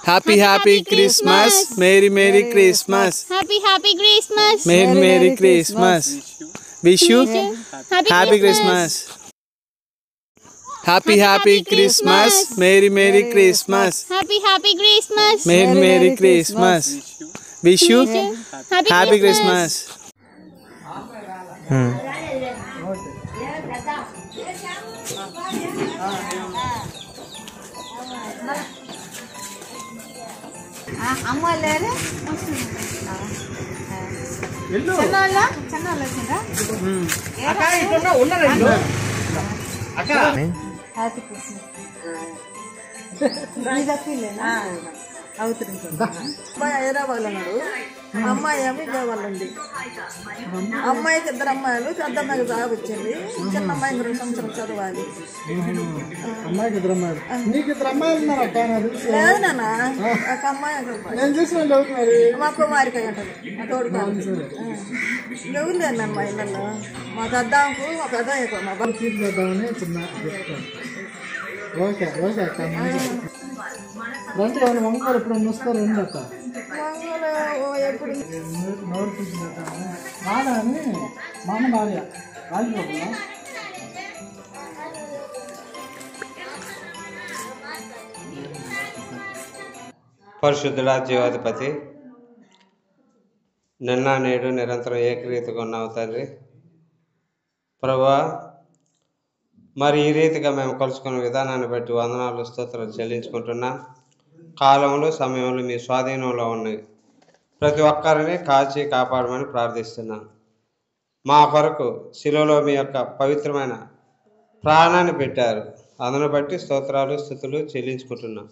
Happy Christmas. Merry Christmas. Happy Christmas. Merry Christmas. Wish you Happy Christmas. Happy Christmas. Merry Christmas. Happy Christmas. Merry Christmas. Wish you Happy Christmas. అమ్మ లేరు happy Christmas అవుతుంది. అబ్బాయి హైదరాబాద్ ఉన్నాడు, అమ్మాయి ఏమో విజయవాడ ఉంది. అమ్మాయికి 2 అమ్మాయిలు, పెద్ద అమ్మాయికి జాబ్ వచ్చింది, చిన్న అమ్మాయికి 2 సంవత్సరాలు చదవాలి. లేదు నాన్న, ఒక అమ్మాయి మా కుమారికి అంటారు, మా తోడు కాదు. ఎవరు లేదు నన్ను మా ఇళ్ళల్లో. మా పెద్దకు మా పెద్ద మా వంగలు ఇప్పుడు వస్తారు ఉండట ఎప్పుడు బాగా అని మా అన్న భార్య రాజబాబులా పరిశుద్ధుడా జీవాధిపతి, నిన్న నేడు నిరంతరం ఏకరీతిగా ఉన్నావు తండ్రి. ప్రభువా, మరి ఈ రీతిగా మేము కలుసుకున్న విధానాన్ని బట్టి వందనాలు స్తోత్రాలు చెల్లించుకుంటున్నాం. కాలంలో సమయంలో మీ స్వాధీనంలో ఉన్నాయి. ప్రతి ఒక్కరిని కాచి కాపాడమని ప్రార్థిస్తున్నాం. మా కొరకు శిలువలో మీ యొక్క పవిత్రమైన ప్రాణాన్ని పెట్టారు. అందును బట్టి స్తోత్రాలు స్తుతులు చెల్లించుకుంటున్నాం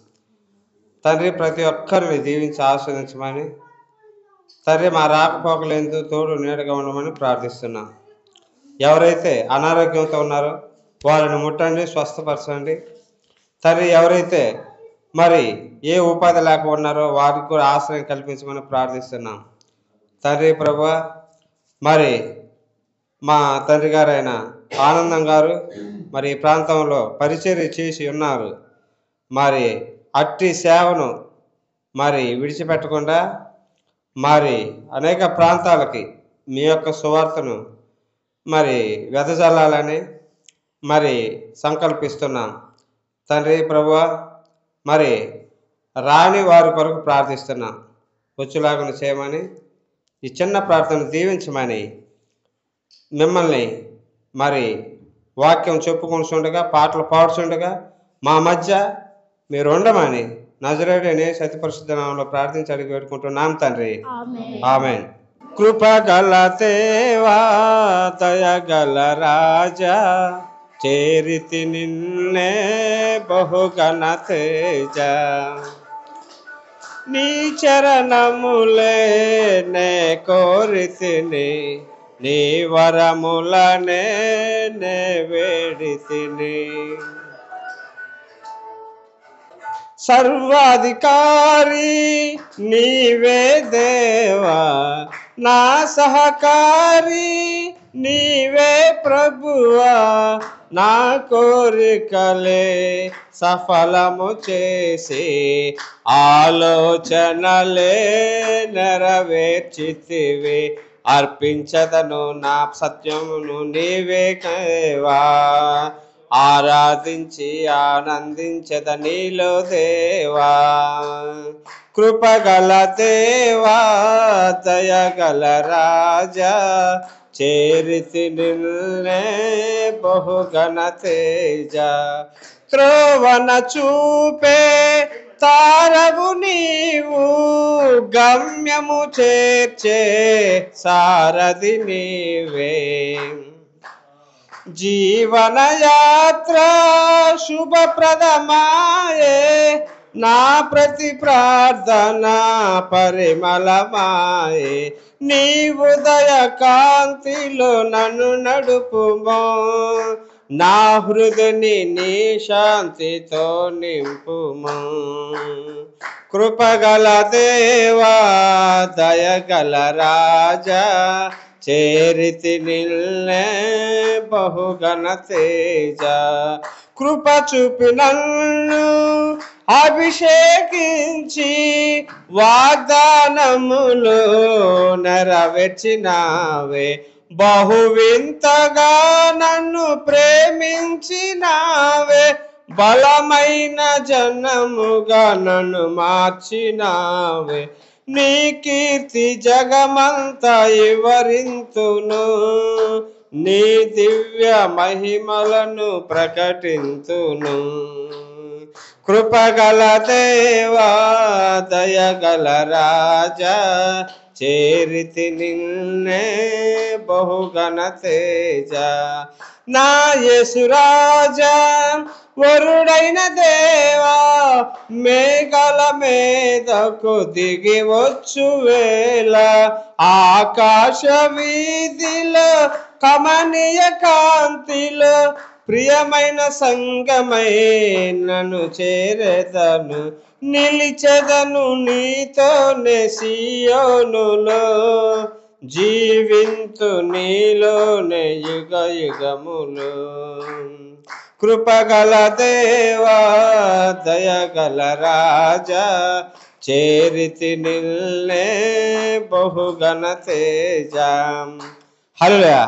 తండ్రి. ప్రతి ఒక్కరిని దీవించి ఆస్వాదించమని తండ్రి, మా రాకపోకలేందు తోడు నీడగా ఉండమని ప్రార్థిస్తున్నాం. ఎవరైతే అనారోగ్యంతో ఉన్నారో వారిని ముట్టండి, స్వస్థపరచండి తండ్రి. ఎవరైతే మరి ఏ ఉపాధి లేక ఉన్నారో వారికి కూడా ఆశ్రయం కల్పించమని ప్రార్థిస్తున్నాం తండ్రి. ప్రభువా, మరి మా తండ్రి గారైన ఆనందం గారు మరి ఈ ప్రాంతంలో పరిచర్య చేసి ఉన్నారు. మరి అట్టి సేవను మరి విడిచిపెట్టకుండా మరి అనేక ప్రాంతాలకి మీ యొక్క సువార్తను మరి వెదజల్లాలని మరి సంకల్పిస్తున్నాం తండ్రి. ప్రభువా, మరి రాని వారి కొరకు ప్రార్థిస్తున్నాం. వచ్చులాగా చేయమని, ఈ చిన్న ప్రార్థన దీవించమని, మిమ్మల్ని మరి వాక్యం చెప్పుకుంటుండగా, పాటలు పాడుతుండగా మా మధ్య మీరు ఉండమని నజరేయుడైన యేసు పరిశుద్ధ నామములో ప్రార్థించి అడిగి పెట్టుకుంటున్నాం తండ్రి. ఆమేన్. కృపగల దేవా, దయగల రాజా, చేరితి నిన్నే బహుగణ తేజ. నీ చరణములే నే కోరితిని, నీ వరములనే నే వేడితిని. సర్వాధికారి నీవే దేవా, నా సహకారి నీవే ప్రభువా. నా కోరికలే సఫలము చేసి ఆలోచనలే నెరవేర్చితివి. అర్పించదను నా సత్యమును నీవే కేవా. ఆరాధించి ఆనందించద నీలో దేవా. కృపగల దేవా, దయగల రాజా, చేరితి నిన్నే బహుగణ తేజ. త్రోవన చూపే తారవు నీవు, గమ్యము చేర్చే సారథి నీవే. జీవన యాత్ర శుభప్రదమాయే, నా ప్రతి ప్రార్థన పరిమళమాయే. నీ ఉదయ కాంతిలో నన్ను నడుపుమో, నా హృదయని నీ శాంతితో నింపుమో. కృపగల దేవా, దయగల రాజా, చేరితి నిన్నే బహుగణ తేజ. కృప చూపి నన్ను అభిషేకించి వాగ్దానములు నెరవేర్చినావే. బహువింతగా నన్ను ప్రేమించినావే. బలమైన జనముగా నన్ను మార్చినావే. నీ కీర్తి జగమంతా వివరింతును, నీ దివ్య మహిమలను ప్రకటింతును. కృపగల దేవా దయగల రాజా, చేరితి నిన్నే బహుగణ తేజ. నా యేసురాజా వరుడైన దేవా, మేఘల మీదకు దిగి వచ్చు వేళ ఆకాశ వీధిలో కమనీయ కాంతిలో ప్రియమైన సంగమై నన్ను చేరెదను. నిలిచెదను నీతోనే సియోనులో, జీవింతు నీలోనే యుగ యుగములో. కృపగల దేవా దయగల రాజా, చేరితి నిన్నే బహుగణ తేజ. హల్లెలూయా.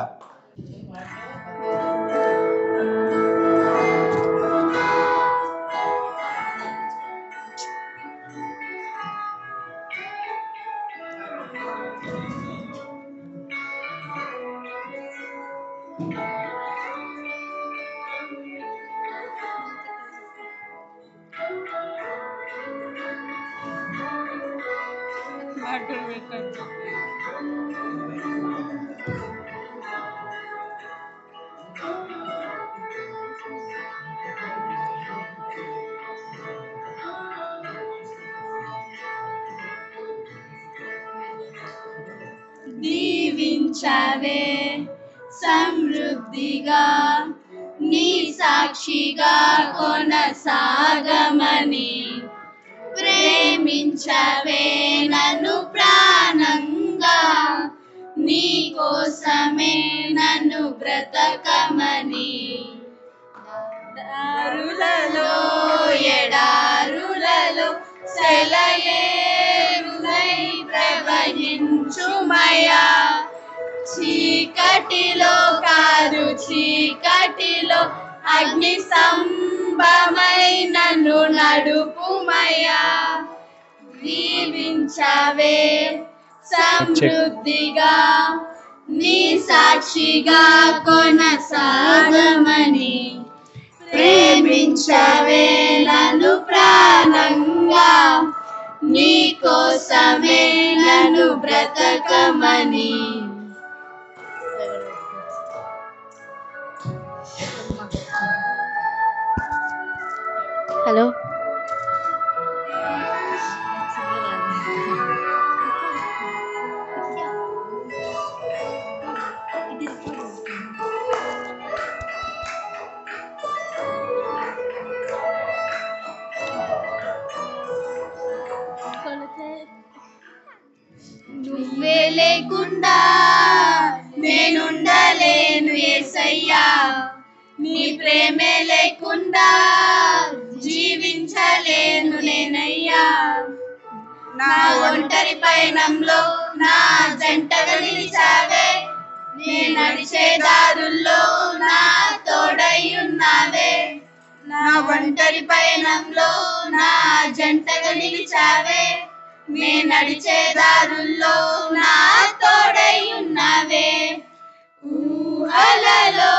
దీవించవే సమృద్ధిగా, నీ సాక్షిగా కొనసాగమని. ప్రేమించవే నన్ను ప్రాణంగా, నీ కోసమే నన్ను బ్రతకమని. దారులలో ఎడారులలో సెలయేరులై ప్రవహించుమయా. చీకటిలో కారు చీకటిలో అగ్ని స్తంభమై నన్ను నడుపుమయా. దీవించవే సమృద్ధిగా, నీ సాక్షిగా కొనసాగమని. ప్రేమించవే నన్ను ప్రాణంగా, నీ కోసమే నన్ను బ్రతకమని. హలో నువ్వే లేకుండా నేనుండలేను యేసయ్యా. నీ ప్రేమే లేకుండా జీవించలేను నేనయ్యా. నా ఒంటరి పయనంలో నా జంటగా నిలిచావే. నే నడిచే దారుల్లో నా తోడయ్యున్నావే. నా ఒంటరి పయనంలో నా జంటగా నిలిచావే. నే నడిచే దారుల్లో నా తోడయ్యున్నావే. ఊహలలో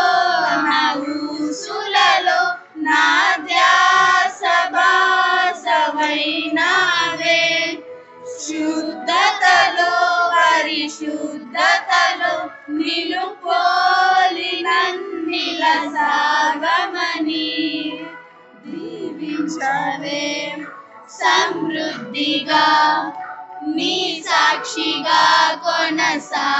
నా ఊసులలో నా ధ్యాస బాసవైనావే. శుద్ధతలో పరిశుద్ధతలో నిన్ను పోలి నన్నిల సాగమని. దీవించవే సమృద్ధిగా, నీ సాక్షిగా కొనసాగమని.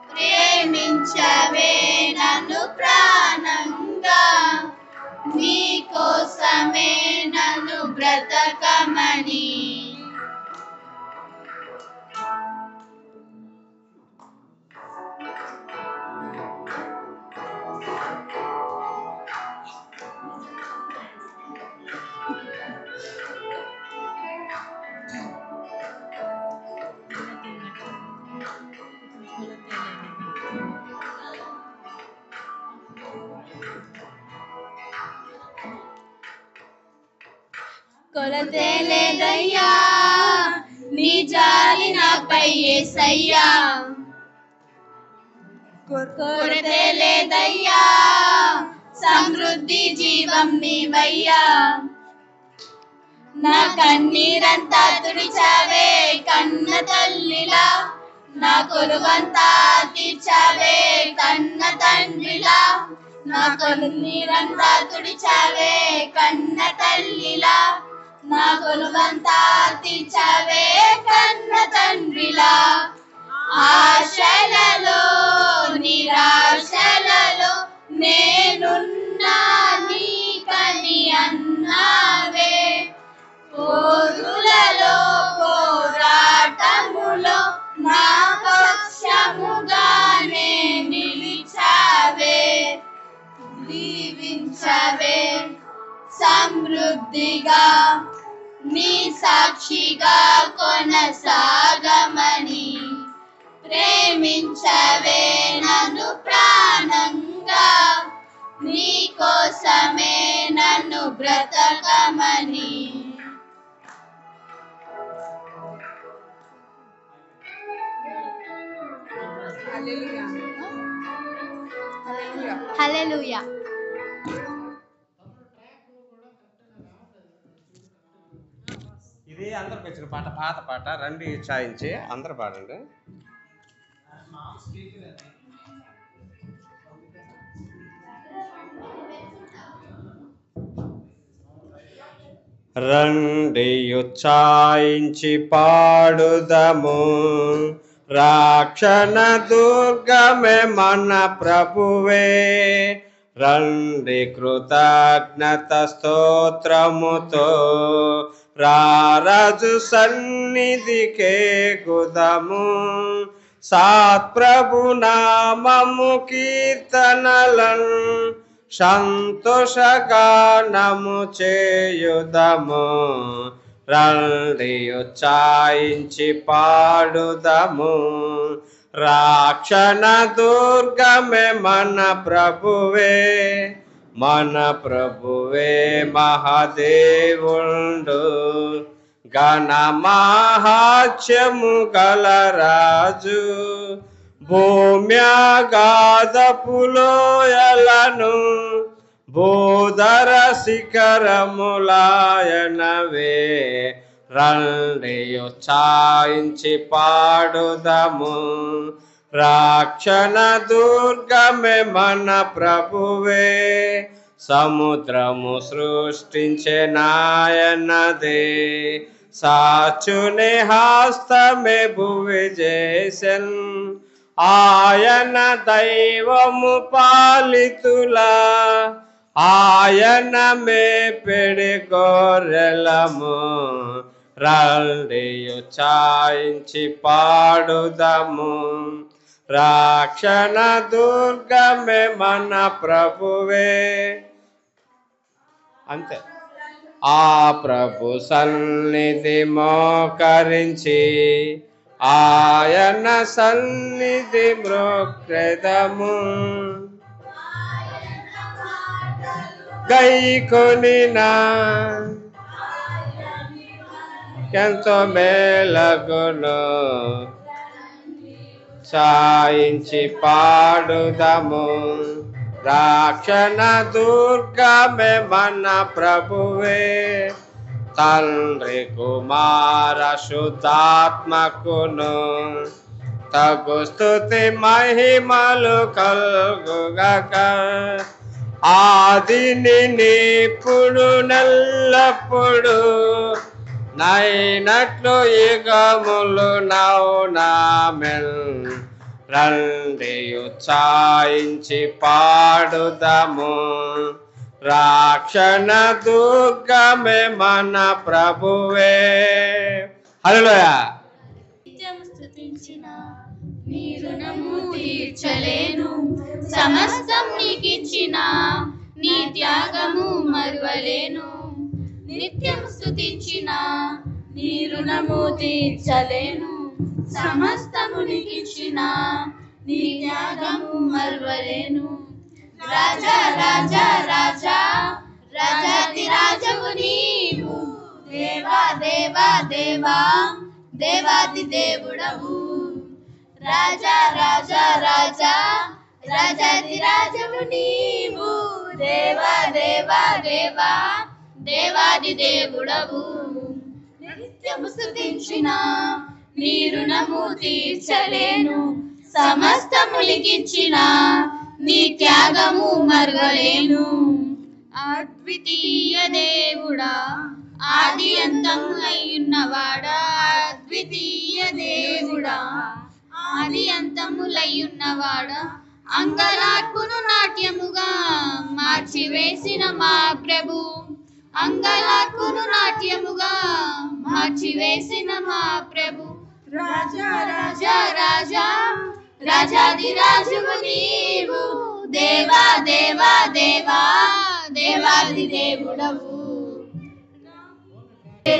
ప్రేమించవే నన్ను ప్రాణంగా, నీ కోసమే నన్ను బ్రతకమని. కొలతే లేదయ్యా నీ జాలి నాపై యేసయ్యా కొరతే లేదయ్యా సమృద్ధి జీవం నీవయ్యా నా కన్నీరంతా తుడిచావే కన్న తల్లిలా నా కొలువంతా తీర్చావే కన్న తండ్రిలా నా కన్నీరంతా తుడిచావే కన్న తల్లిలా నా కొలువంతా తీర్చావే కన్న తండ్రిలా ఆశలలో నిరాశలలో నేనున్నా నీకని అన్నావే పోరులలో పోరాటములో నా పక్షముగానే నిలిచావే దీవించవే సమృద్ధిగా నీ సాక్షిగా కొనసాగమని ప్రేమించవే నన్ను ప్రాణంగా నీ కోసమే నన్ను బ్రతకమని హల్లెలూయా. ఇది అందరికి వచ్చిన పాట, పాత పాట. రండి చాయించి అందరు పాడండి. రండి ఉచ్చాయించి పాడుదము, రాక్షణ దుర్గమే మన ప్రభువే. రండి కృతజ్ఞత స్తోత్రముతో రారాజు సన్నిధికే గుదము. సత్ప్రభు నామము కీర్తనలను సంతోషగానము చేయుదము. రండి ఉచ్చాయించి పాడుదము, రాక్షణ దుర్గమే మన ప్రభువే. మన ప్రభువే మహాదేవుండు, ఘన మహాత్మ్యము గల రాజు. భూమ్యాగాధపులోయలను భూధర శిఖరములాయనవే. రండి ఉచ్చాయించి పాడుదము, రాక్షణ దుర్గమే మన ప్రభువే. సముద్రము సృష్టించే నాయనదే, సాచుని హస్తమే భువి చేసెన్. ఆయన దైవము పాలితులా, ఆయన మేపెడి గొర్రెలము. రండి ఉచ్చాయించి పాడుదము, రాక్షణ దుర్గమే మన ప్రభువే. అంతే. ఆ ప్రభు సన్నిధి మోకరించి ఆయన సన్నిధి మ్రోక్రెదము. గైకొనినా ఎంతో మేలగును, చాయించి పాడుదము, రాక్షణ దుర్గమే మన ప్రభువే. తండ్రి కుమార శుద్ధాత్మకును తగు స్తుతి మహిమలు కలుగుగాక. ఆదిని నిప్పుడు నెల్లప్పుడు నైనట్లు యుగములు నౌనామెన్. రండి ఉచ్చాయించి పాడుదము, రాక్షణ దుర్గమే మన ప్రభువే. హల్లెలూయా. నిత్యము స్తుతించిన నీ రుణము తీర్చలేను, సమస్తం నీకిచ్చిన నీ త్యాగము మరువలేను. నిత్యం స్తుతించిన నీ రుణము తీర్చలేను, సమస్తము నీకిచ్చిన నీ త్యాగము మరువలేను. రాజా రాజా రాజా రాజాతి రాజవు నీవు, దేవా దేవాది దేవుడవు రాజా రాజా రాజా రాజాది రాజవు నీవు దేవా దేవా దేవా దేవాది దేవుడవు నిత్యము స్తుతించిన నీ రుణము తీర్చలేను సమస్తము లిఖించిన నీ త్యాగము మరువలేను అద్వితీయ దేవుడా ఆది అంతము అయ్యున్నవాడా అద్వితీయ దేవుడా ఆది అంతములయ్యున్నవాడా అంగలార్పును నాట్యముగా మార్చివేసిన మా ప్రభు అంగలార్పును నాట్యముగా మార్చివేసిన మా ప్రభు రాజా రాజా రాజా రాజాది రాజువు నీవు దేవా దేవా దేవా దేవాది దేవుడవు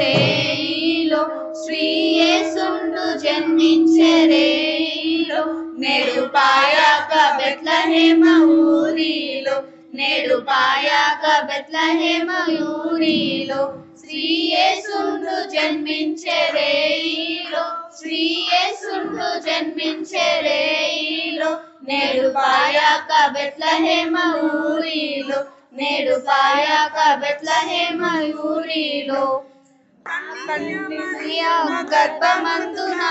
రేయిలో శ్రీ యేసుండు జన్మించే రేయిలో నేడు పాయాక బెత్లెహేమ ఊరిలో నేడు పాయాక బెత్లెహేమ ఊరిలో శ్రీ యేసుండు జన్మించే రేయిలో శ్రీ యేసుండు జన్మించే రేయిలో నేడు పాయాక బెత్లెహేమ ఊరిలో నేడు పాయాక బెత్లెహేమ ఊరిలో గర్భమందున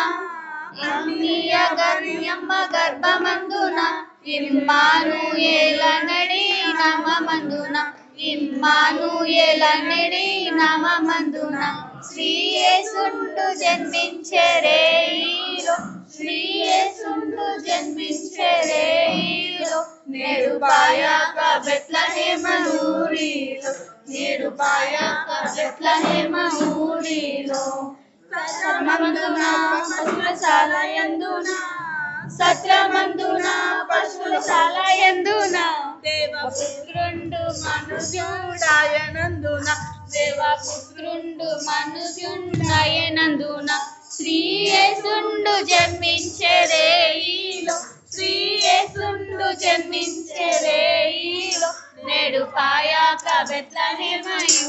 ఇమ్మియ గర్యమ్మ గర్భమందున ఇమ్మానుయేలనడి నామమందున ఇమ్మానుయేలనడి నామమందున శ్రీ యేసుండు జన్మించే రేయిలో శ్రీ యేసుండు జన్మించే రేయిలో నేడు పాయాక బెత్లెహేమ ఊరిలో నేడు పాయాక బెత్లెహేమ ఊరిలో సత్రమందున పశుశాల యందున సత్రమందున పశుశాల యందున దేవపుత్రుండు మనుజుడాయనందున దేవపుత్రుండు మనుజుడాయనందున శ్రీ యేసుండు జన్మించే రేయిలో శ్రీ యేసుండు జన్మించే రేయిలో నేడు పాయాక బెత్లెహేమ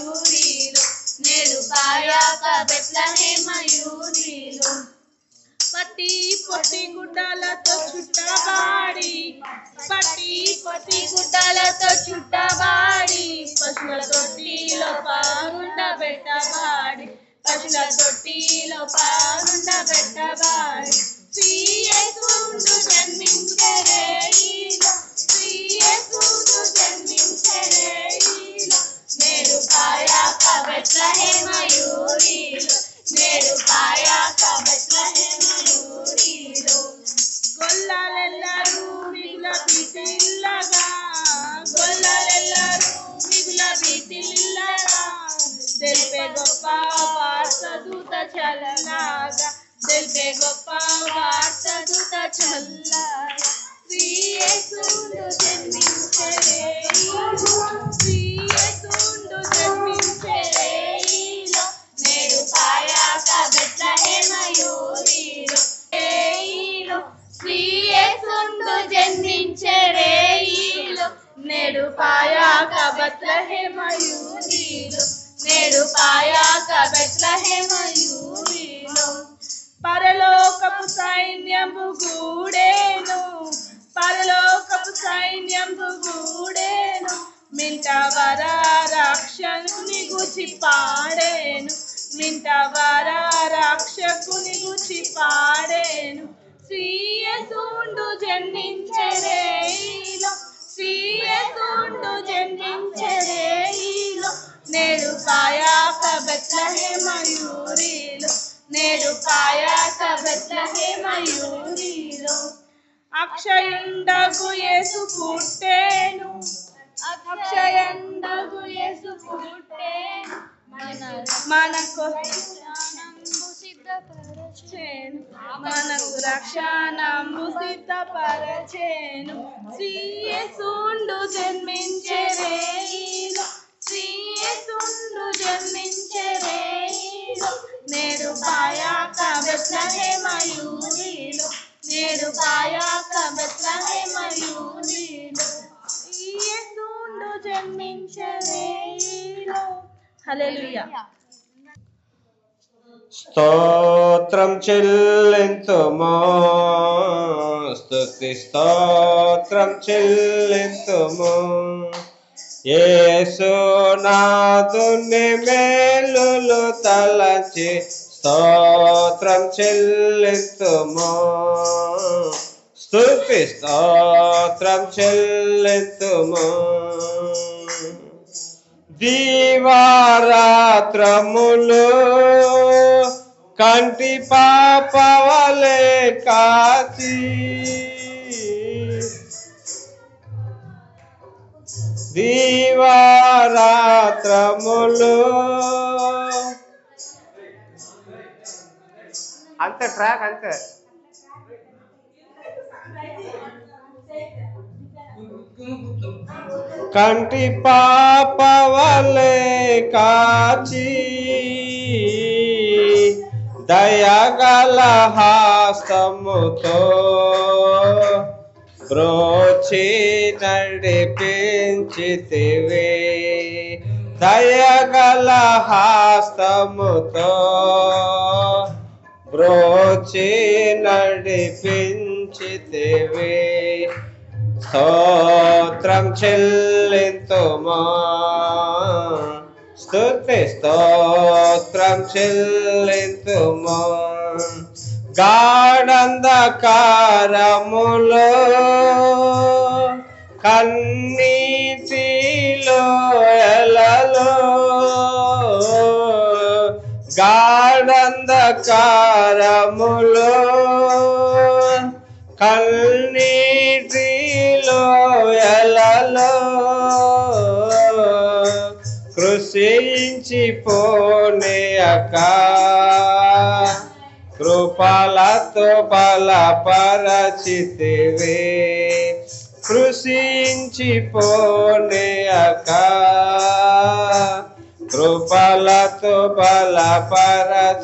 ఊరిలో నేడు పాయాక బెత్లెహేమ ఊరిలో పట్టి పొట్టి గుడ్డలతో చుట్టబాడి పట్టి పొట్టి గుడ్డలతో చుట్టబాడి పశువుల తొట్టిలో పారుండబెట్టబాడి పశువుల తొట్టిలో పారుండబెట్టబాడి శ్రీ యేసుండు జన్మించే రేయిలో శ్రీ యేసుండు జన్మించే రేయిలో నేడు పాయాక బెత్లెహేమ ఊరిలో నేడు పాయాక బెత్లెహేమ ఊరిలో గొల్లలెల్లరూ మిగుల బీటిల్లగా గొల్లలెల్లరూ మిగుల బీటిల్లగా తెలిపే గొప్ప వార్త దూత చల్లగా తెలిపే గొప్ప వార్త దూత చల్లగా శ్రీ యేసుండు జన్మించే రేయిలో శ్రీ యేసుండు జన్మించే రేయిలో నేడు పాయాక బెత్లెహేమ ఊరిలో రేయిలో శ్రీ యేసుండు జన్మించే రేయిలో నేడు పాయాక బెత్లెహేమ ఊరిలో నేడు పాయాక బెత్లెహేమ ఊరిలో పరలోకపు సైన్యము గూడేను పరలోకపు సైన్యము గూడేను మింటవర రక్షకుని గుచి పాడేను మింటవర రక్షకుని గుచి పాడేను శ్రీ యేసుండు జన్మించే రేయిలో శ్రీ యేసుండు జన్మించే రేయిలో నేడు పాయాక బెత్లెహేమ ఊరిలో నేడు పాయాక బెత్లెహేమ ఊరిలో అక్షయుండగు యేసు పుట్టేను అక్షయుండగు యేసు పుట్టేను మనకు సిద్ధపరచేను మనకు రక్షణము సిద్ధపరచేను శ్రీ యేసుండు జన్మించే రేయిలో శ్రీ యేసుండు జన్మించే రేయిలో నేడు పాయాక బెత్లెహేమ ఊరిలో నేడు పాయాక బెత్లెహేమ ఊరిలో యేసుండు జన్మించే రేయిలో హల్లెలూయా స్తోత్రం చెల్లింతుము, స్తుతి స్తోత్రం చెల్లింతుము. యేసునాథుని మేలులు తలచి స్తోత్రం చెల్లింతుము, స్తుతి స్తోత్రం చెల్లింతుము. దీవారాత్రములు కంటి పాపవలే కాచి దీవారాత్రములు అంతే ట్రాక్ అంతే. కంటి పాపవలే కాచి దయగల హాస్తముతో బ్రోచి నడిపించితివే. దయగల హాస్తముతో బ్రోచి నడిపించితివే. స్తోత్రం చెల్లింతుము, స్తుతి స్తోత్రం చెల్లింతుము. గాఢంధకారములో కన్నీటిలో ఎలలో గాఢంధకారములో కన్నీటిలో ఎలలో కృషించిపోనేయక కృపలతో బలపరచితివే. కృషించిపోనేయక కృపలతో బలపరచితివే.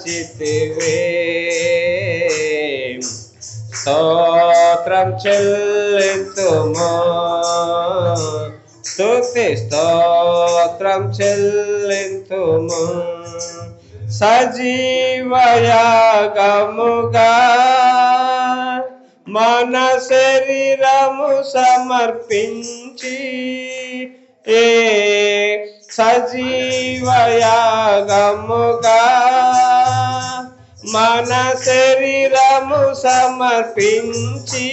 స్తోత్రం చెల్లింతుము, స్తుతి స్తోత్రం చెల్లింతుము. సజీవయాగముగా మన శరీరము సమర్పించి సజీవయాగముగా మన శరీరము సమర్పించి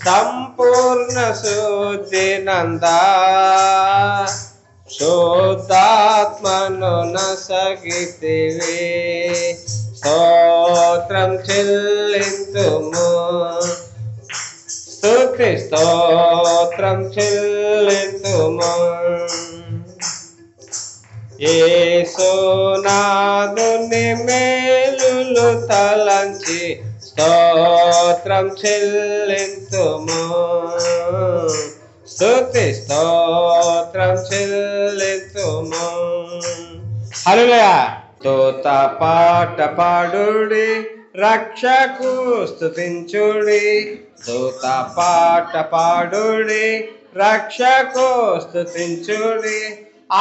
సంపూర్ణ శుద్ధినందా శుద్ధాత్మను నసగితివే. స్తోత్రం చెల్లింతుము, స్తుతి స్తోత్రం చెల్లింతుము. యేసునాథుని మేలులు తలంచి స్తోత్రం చెల్లింతుము, స్తుతి స్తోత్రం చెల్లింతుము. హల్లెలూయా. స్తోత పాట పాడుడి, రక్షకు స్తుతించుడి. స్తోత పాట పాడుడి, రక్షకు స్తుతించుడి.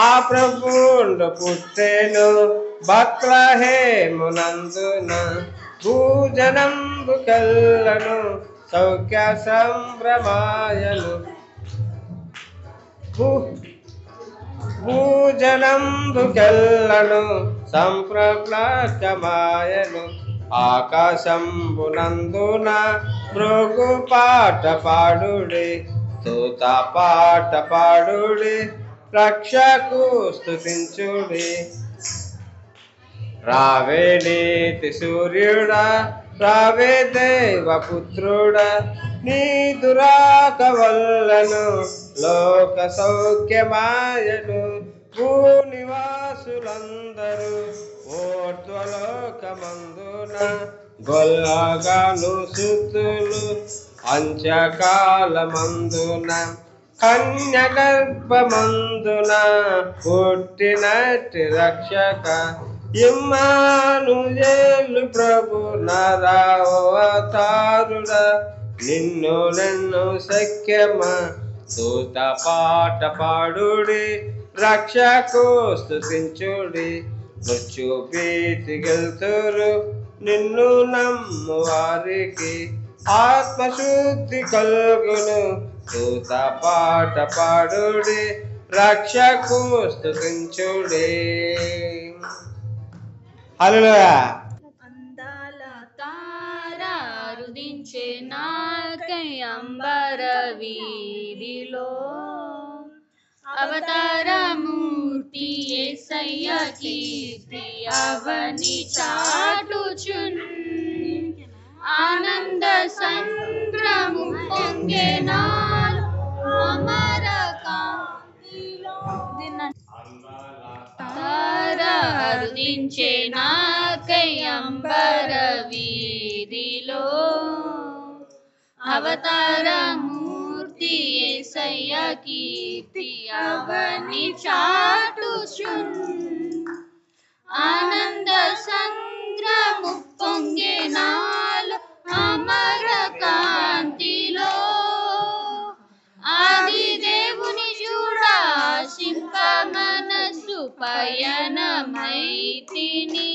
ఆ ప్రభుండు పుట్టెను బత్లహేమునందున, భూజనంబు కల్లను సౌఖ్య సంభ్రమాయను. భూజనంబు కల్లను సంప్రప్లకమాయను. ఆకాశంబునందున మృగు పాట పాడుడి, స్తోత పాట పాడుడి, రక్షకు స్తుతించుడి. రావే నీతి సూర్యుడా, రావే దేవపుత్రుడా, నీ దురాక వల్లను లోక సౌఖ్యమాయను. భూనివాసులందరూ ఊర్ధ్వలోకమందున గొల్లగాను సుతులు అంత్యకాలమందున కన్య గర్భమందున పుట్టినట్టి రక్షక ఇమ్మానుయేలు ప్రభు నరావతారుడా. నిన్ను నన్ను సఖ్యమా స్తోత పాట పాడుడి, రక్షకు స్తుతించుడి. మృత్యు భీతి గెలుతురు నిన్ను నమ్ము వారికి ఆత్మశుద్ధి కలుగును దూత పాట పాడుడి రక్షకు స్తుతించుడి. హల్లెలూయా. అందాల తారా రుదించే నాకై అంబర వీధిలో అవతారమూర్తి యేసయ్య కీర్తి అవని చాటుచున్ ఆనంద సంద్రము పొంగే నాలో అమర కాంతిలో తారా రుదించే నాకై అంబర వీధిలో అవతారమూర్తి యేసయ్య కీర్తి అవని చాటుచున్ ఆనంద సంద్రము పొంగే నాలో అమర కాంతిలో ఆది దేవుని చూడాశింప మనసు పయనమైతిని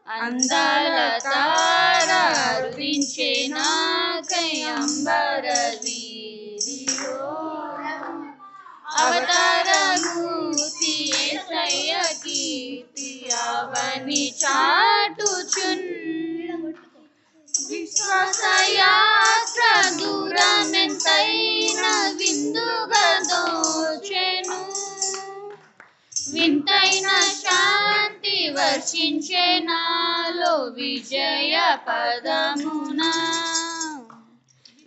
అందాల తారా రుదించే నాకై అంబర వీధిలో అవతారమూర్తి యేసయ్య కీర్తి అవని చాటుచున్ విశ్వాసయాత్ర దూరమెంతైన విందుగా దోచెను వింతైన శాంతి వర్షించే నాలో విజయ పదమున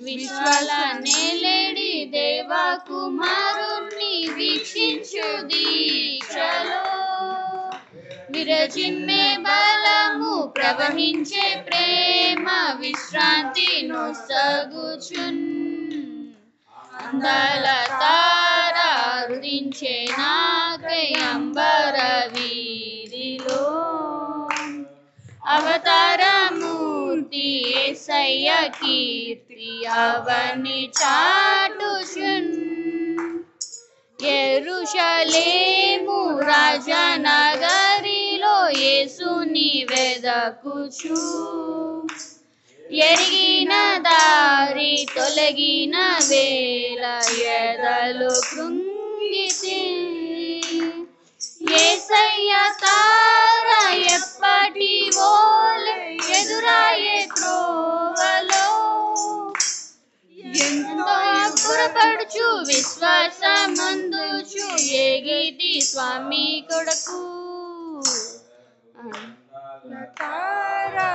విశ్వాల నేలేడి దేవ కుమారుణ్ణి వీక్షించు దీక్షలో విరజిమ్మే బలము ప్రవహించే ప్రేమ విశ్రాంతి నొసగుచున్ అందాల తారా రుదించే నాకై అంబర వీధిలో అవతారమూర్తి యేసయ్య కీర్తి అవని చాటుచున్ యెరూషలేము రాజనగరిలో యేసుని వెదకుచు ఎరిగిన దారి తొలగిన వేళ ఎదలు కృంగితి యేసయ్య తార ఎప్పటి వోలే ఎదురాయే త్రోవలో ఎంతో అబ్బురపడుచు విశ్వాసమందుచు ఎగిటి స్వామి కొడుకు తారా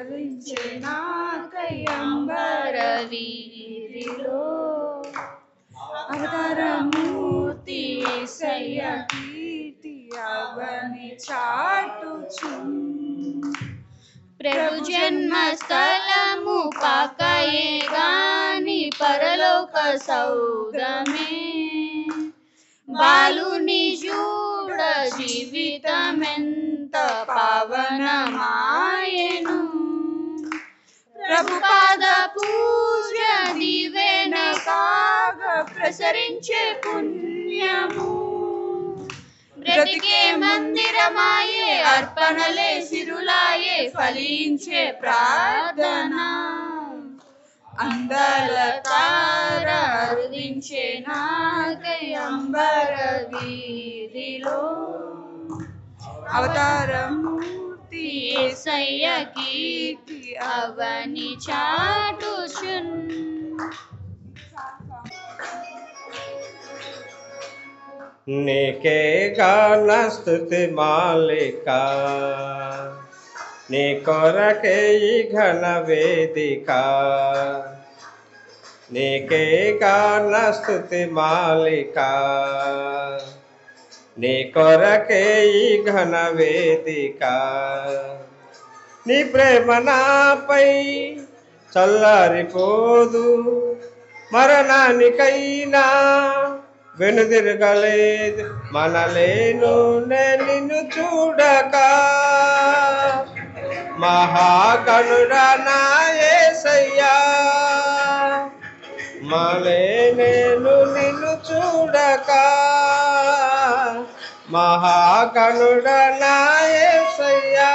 రుదించే నాకై అంబర వీధిలో అవతారమూర్తి యేసయ్య కీర్తి అవని చాటుచున్ ప్రభు జన్మ స్థలము పాకయే గాని పరలోక సౌదమే బాలుని చూడ జీవితమెంత పావనమాయెను ప్రభు పాద పూజ దివెన కాగ ప్రసరించే పుణ్యము బ్రతికే మందిరమాయే అర్పణలే సిరులాయే ఫలించే ప్రార్థన అందాల తారా రుదించే నాకై అంబర వీధిలో అవతారమూర్తి యేసయ్య కీర్తి అవని చాటుచున్ నీకే గాన స్తుతి మాలిక నీ కొరకే ఈ ఘన వేదిక నీకే గాన స్తుతి మాలిక నీ కొరకే ఈ ఘన వేదిక నీ ప్రేమ నాపై చల్లారిపోదు మరణానికైనా వెనుదిరగలేదు మనలేను నిన్ను చూడక మహాగణుడా నా యేసయ్యా మలేనేను నిన్ను చూడక మహాగణుడ నా యేసయ్యా.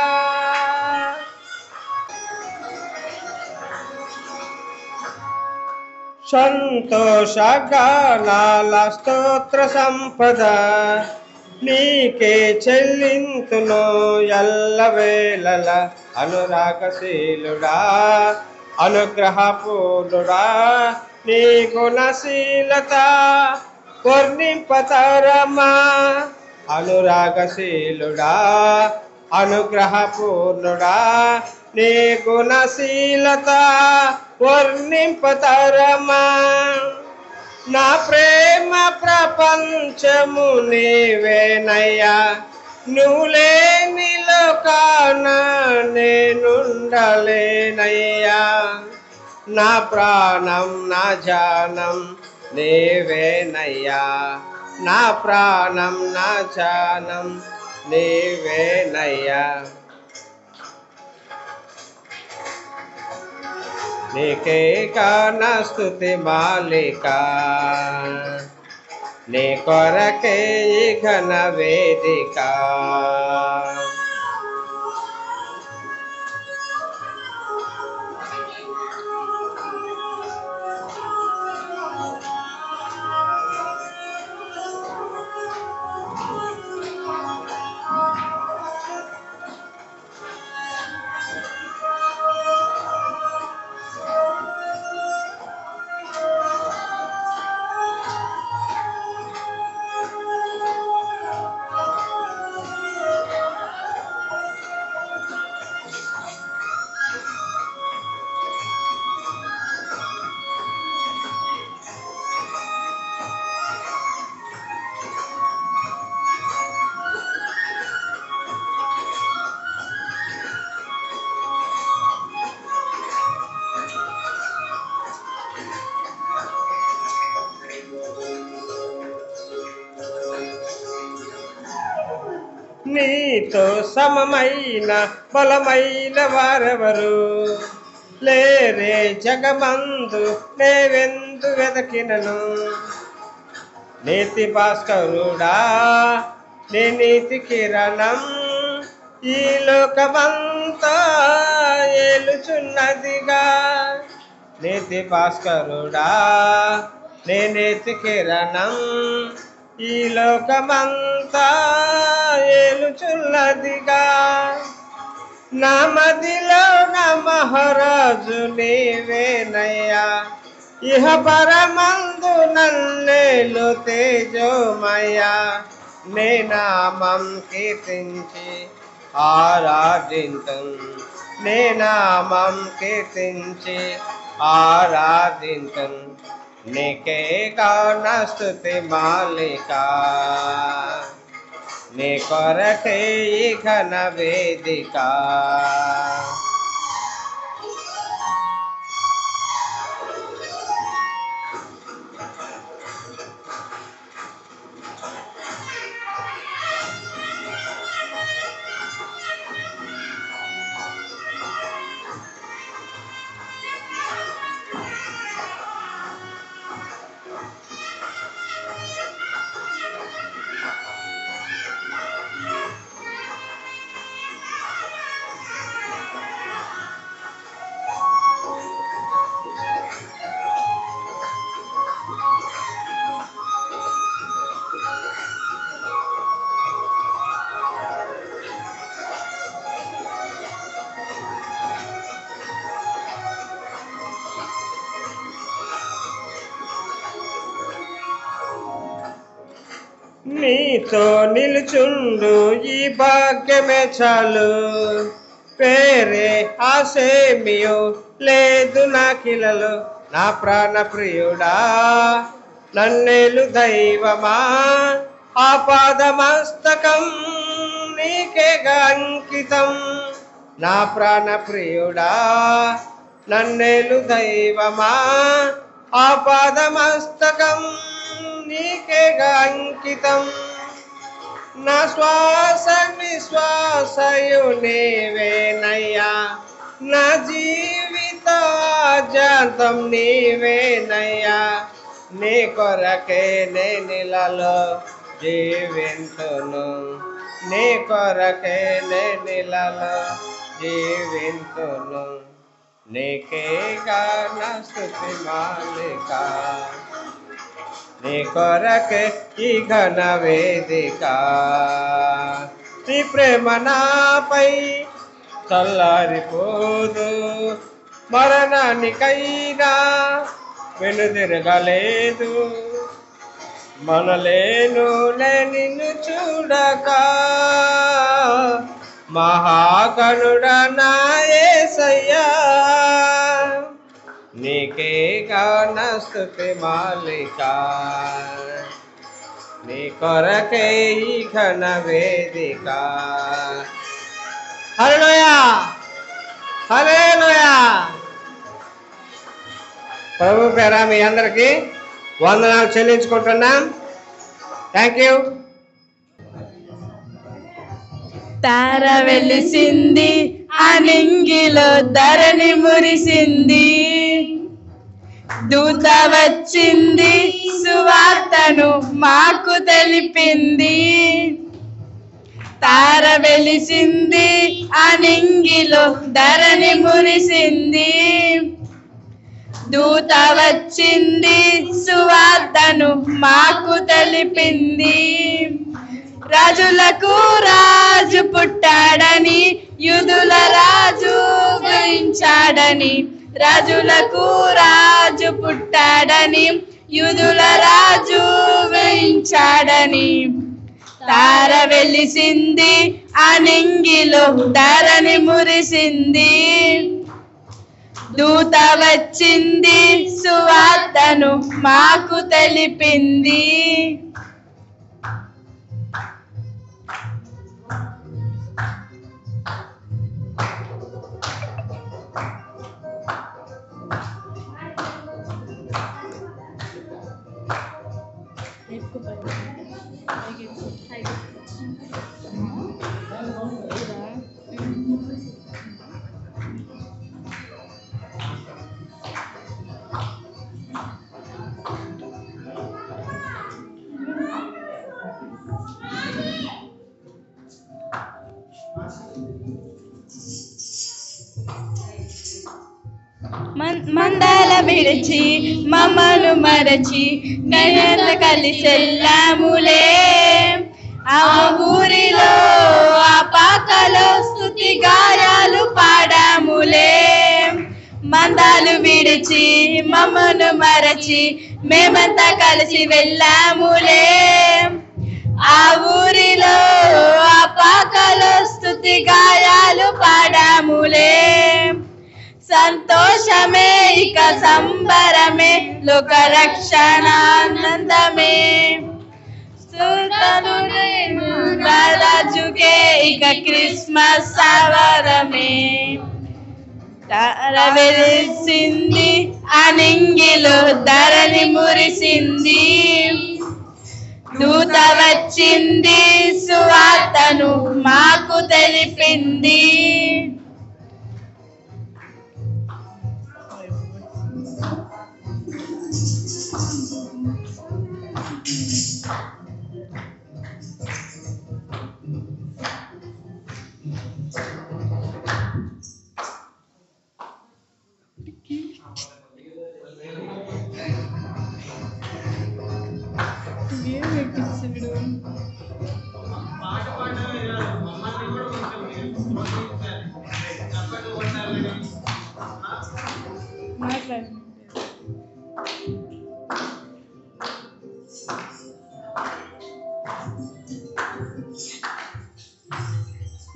సంతోషగానాల స్తోత్ర సంపద నీకే చెల్లింతును ఎల్లవేళల. అనురాగశీలుడా అనుగ్రహపూర్ణుడా నీ గుణశీలత వర్ణింపతరమా. అనురాగశీలుడా అనుగ్రహపూర్ణుడా నీ గుణశీలత వర్ణింపతరమా. నా ప్రేమ ప్రపంచము నీవేనయ్యా, నువ్వు లేని లోకాన నేనుండలేనయ్యా. నా ప్రాణం నా జానం నీవేనయ్యా, నా ప్రాణం నా జానం నీవేనయ్యా. నీకే గాన స్తుతి మాలిక, నీ కొరకే ఈ ఘన వేదిక. నీతో సమమైన బలమైన వారెవరు లేరే జగమందు, నేవెందు వెదకినను. నీతి భాస్కరుడా నీ నీతి కిరణం ఈ లోకమంతా ఏలుచున్నదిగా. నీతి భాస్కరుడా నీ నీతి కిరణం ఈ లోకమంతా ఏలుచున్నదిగా. నా మదిలో నా మహారాజు నీవేనయ్యా, ఇహ పరమందు నన్నేలు తేజోమయ్యా. నీ నామం కీర్తించి ఆరాధింతుం, నీ నామం కీర్తించి ఆరాధింతుం. నీకే గాన స్తుతి మాలిక, నీ కొరకే ఈ ఘన వేదిక. నీతో నిలుచుండు ఈ భాగ్యమే చాలు, పేరే ఆసేమియో లేదు నాకిలలో. నా ప్రాణ ప్రియుడా నన్నేలు దైవమా, ఆపాదమస్తకం నీకేగా అంకితం. నా ప్రాణ ప్రియుడా నన్నేలు దైవమా, ఆపాదమస్తకం నీకేగా అంకితం. నా శ్వాస నిశ్వాసయు నీవేనయ్యా, నా జీవిత జాతం నీవేనయ్యా. నీ కొరకే నేనిలలో జీవింతును నీ కొరకే నేనిలలో జీవింతును నీకే గాన స్తుతి మాలిక నీ కొరకే ఈ ఘన వేదిక నీ ప్రేమ నాపై చల్లారిపోదు మరణానికైనా వెనుదిరగలేదు మనలేనులే నిన్ను చూడక మహాగణుడా నా యేసయ్యా నీకే గాన స్తుతి మాలిక నీ కొరకే ఈ ఘన వేదిక హల్లెలూయా హల్లెలూయా. ప్రభు పేర మీ అందరికీ వందనాలు చెల్లించుకుంటున్నాం. Thank you. తార వెలిసింది అనింగిలో ధరణి మురిసింది దూత వచ్చింది సువార్తను మాకు తెలిపింది తార వెలిసింది అనింగిలో ధరణి మురిసింది దూత వచ్చింది సువార్తను మాకు తెలిపింది రాజులకు రాజు పుట్టాడని యూదుల రాజు ఉదయించాడని రాజులకు రాజు పుట్టాడని యూదుల రాజు ఉదయించాడని తార వెలిసింది అనింగిలో ధరణి మురిసింది దూత వచ్చింది సువార్తను మాకు తెలిపింది మందాల విడిచి మమ్మను మరచి గణత కలిసెల్లాములే ఆ ఊరిలో ఆ పాకలో స్తుతి గాయాలు పాడాములే మందాలు విడిచి మమ్మను మరచి మేమంతా కలిసి వెళ్ళాములే ఆ ఊరిలో ఆ పాకలో స్తుతి గాయాలు పాడాములే సంతోషమే ఇక సంబరమే లోక రక్షణానందమే రాజుకే ఇక క్రిస్మస్ సవరమే తార వెలిసింది అనింగిలో ధరణి మురిసింది దూత వచ్చింది సువార్తను మాకు తెలిపింది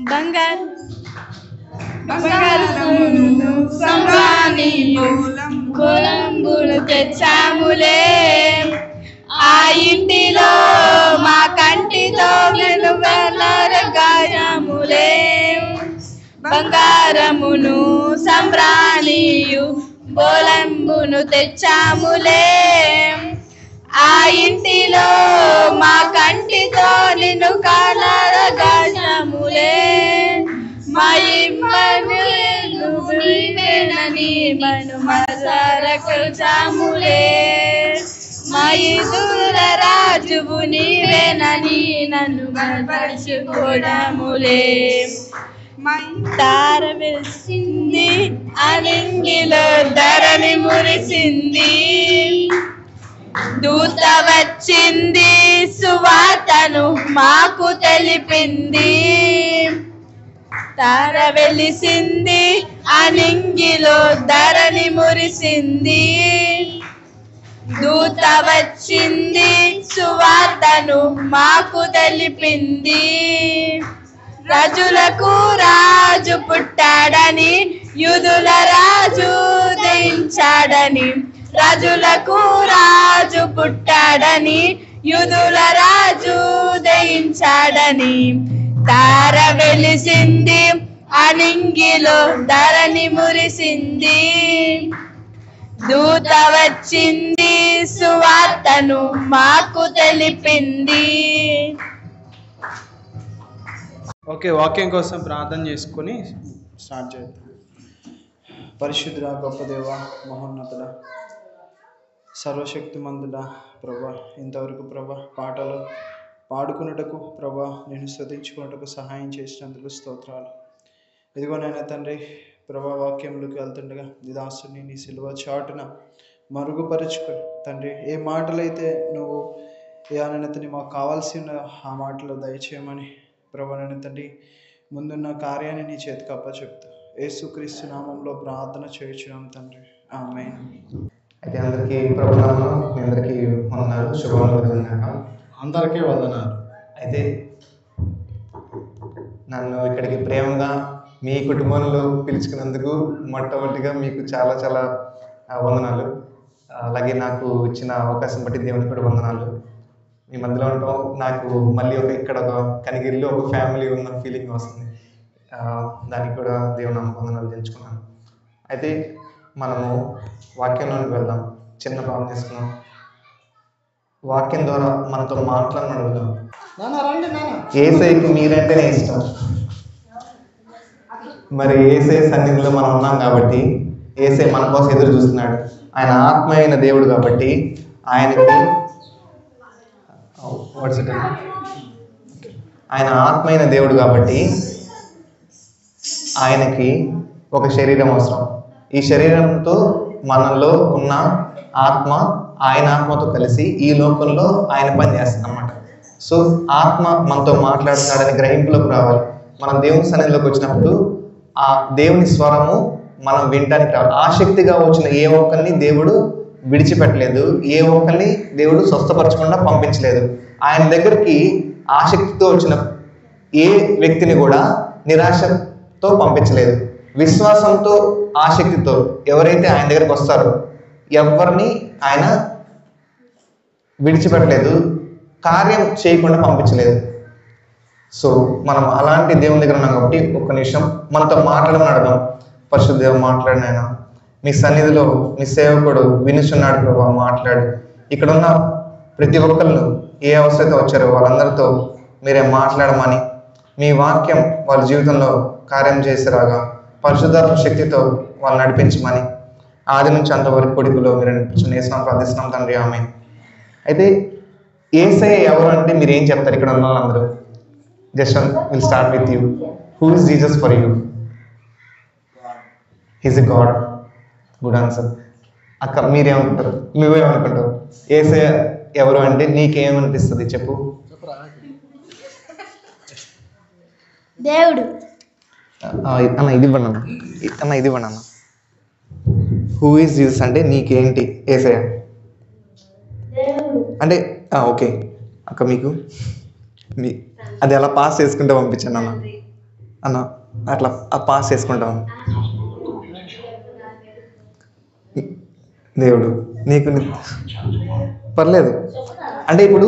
బంగారు కొలంబులు తెచ్చాములే ఆ ఇంటిలో మా కంటితో గాయములే బంగారమును సంబ్రాణియు బోలంబును తెచ్చాములే ఆ ఇంటిలో మా కంటితో నిన్ను కానరగాయములే మా ఇమ్మను నీవేనని మను మసరకు చాములే మా యూదుల రాజువు నీవేనని నన్ను బలపరచుకోవడములే. తార వెలిసింది అనింగిలో ధరణి మురిసింది, దూత వచ్చింది సువార్తను మాకు తెలిపింది. తార వెలిసింది అనింగిలో ధరణి మురిసింది, దూత వచ్చింది సువార్తను మాకు తెలిపింది. రాజులకు రాజు పుట్టాడని యూదుల రాజు ఉదయించాడని, రాజులకు రాజు పుట్టాడని యూదుల రాజు ఉదయించాడని. తార వెలిసింది అనింగిలో ధరణి మురిసింది, దూత వచ్చింది సువార్తను మాకు తెలిపింది. ఓకే, వాక్యం కోసం ప్రార్థన చేసుకొని స్టార్ట్ చేద్దాం. పరిశుద్ధుడా, గొప్ప దేవ, మహోన్నతుడా, సర్వశక్తిమంతుడా ప్రభా, ఇంతవరకు ప్రభా పాటలు పాడుకున్నటకు ప్రభా నేను స్తుతించుకున్నటకు సహాయం చేసినందుకు స్తోత్రాలు. ఇదిగోనైనా తండ్రి ప్రభా వాక్యంలోకి వెళ్తుండగా దాసుని నీ సిలువ చాటున మరుగుపరుచుకొని తండ్రి ఏ మాటలైతే నువ్వు ఏ అనతని మాకు కావాల్సిన ఆ మాటలు దయచేయమని ప్రభా నేను తండ్రి ముందున్న కార్యాన్ని నీ చేతికి అప్పచెప్తూ యేసుక్రీస్తు నామంలో ప్రార్థన చేయించున్నాం తండ్రి, ఆమేన్. అయితే అందరికీ ప్రభునామములో మీ అందరికీ వందనాలు, శుభములు. అందరికీ వందనాలు. అయితే నన్ను ఇక్కడికి ప్రేమగా మీ కుటుంబంలో పిలుచుకున్నందుకు మొట్టమొదటిగా మీకు చాలా చాలా వందనాలు. అలాగే నాకు ఇచ్చిన అవకాశం బట్టి దేవునికి కూడా వందనాలు. మీ మధ్యలో ఉండటం నాకు మళ్ళీ ఇక్కడ ఒక కనిగిరిలో ఒక ఫ్యామిలీ ఉన్న ఫీలింగ్ వస్తుంది. దానికి కూడా దేవుని వందనాలు తెలుసుకున్నాను. అయితే మనము వాక్యంలోకి వెళ్దాం. చిన్న ప్రార్థన చేసుకున్నాం. వాక్యం ద్వారా మనతో మాట్లాడమని అడుగుదాం. యేసయ్యకి మీరంటేనే ఇష్టం. మరి యేసయ్య సన్నిధిలో మనం ఉన్నాం కాబట్టి యేసయ్య మన కోసం ఎదురు చూస్తున్నాడు. ఆయన ఆత్మ అయిన దేవుడు కాబట్టి ఆయన ఆత్మ అయిన దేవుడు కాబట్టి ఆయనకి ఒక శరీరం అవసరం. ఈ శరీరంతో మనలో ఉన్న ఆత్మ ఆయన ఆత్మతో కలిసి ఈ లోకంలో ఆయన పని చేస్తుంది అన్నమాట. సో ఆత్మ మనతో మాట్లాడుతున్నాడని గ్రహింపులోకి రావాలి. మనం దేవుని సన్నిధిలోకి వచ్చినప్పుడు ఆ దేవుని స్వరము మనం వినటానికి రావాలి. ఆసక్తిగా వచ్చిన ఏ ఒక్కరిని దేవుడు విడిచిపెట్టలేదు, ఏ ఒక్కరిని దేవుడు స్వస్థపరచకుండా పంపించలేదు. ఆయన దగ్గరికి ఆసక్తితో వచ్చిన ఏ వ్యక్తిని కూడా నిరాశతో పంపించలేదు. విశ్వాసంతో ఆసక్తితో ఎవరైతే ఆయన దగ్గరికి వస్తారో ఎవరిని ఆయన విడిచిపెట్టలేదు, కార్యం చేయకుండా పంపించలేదు. సో మనం అలాంటి దేవుని దగ్గర ఉన్నాం కాబట్టి ఒక్క నిమిషం మనతో మాట్లాడమని అడగం. పరిశుద్ధ దేవ మాట్లాడిన ఆయన మీ సన్నిధిలో మీ సేవకుడు వినుచున్నాడు ప్రభావ, మాట్లాడు. ఇక్కడ ఉన్న ప్రతి ఒక్కళ్ళు ఏ అవసరత వచ్చారో వాళ్ళందరితో మీరే మాట్లాడమని, మీ వాక్యం వాళ్ళ జీవితంలో కార్యం చేసేలాగా పరిశుద్ధాత్మ శక్తితో వాళ్ళు నడిపించమని, ఆది నుంచి అంతవరకు కొడుకులో మీరు నడిపించమని యేసునామములో ప్రార్థిస్తున్నాం తండ్రి, ఆమేన్. అయితే యేసయ్య ఎవరు అంటే మీరు ఏం చెప్తారు? ఇక్కడ ఉన్న వాళ్ళందరూ just will start with you. Who is Jesus for you? He's a God. Good answer. అక్క మీరేమనుకుంటారు? నువ్వేమనుకుంటావు? యేసయ్య ఎవరు అంటే నీకేమనిపిస్తుంది చెప్పు. దేవుడు. అన్న ఇది ఇవ్వండి అన్న, ఇది ఇవ్వండి అన్న. హూ ఈజ్ జీసస్ అంటే నీకేంటి యేసయ్య అంటే? ఓకే అక్క, మీకు అది అలా పాస్ చేసుకుంటే పంపించండి అన్న. అన్న అట్లా పాస్ చేసుకుంటాం. దేవుడు నీకు పర్లేదు అంటే ఇప్పుడు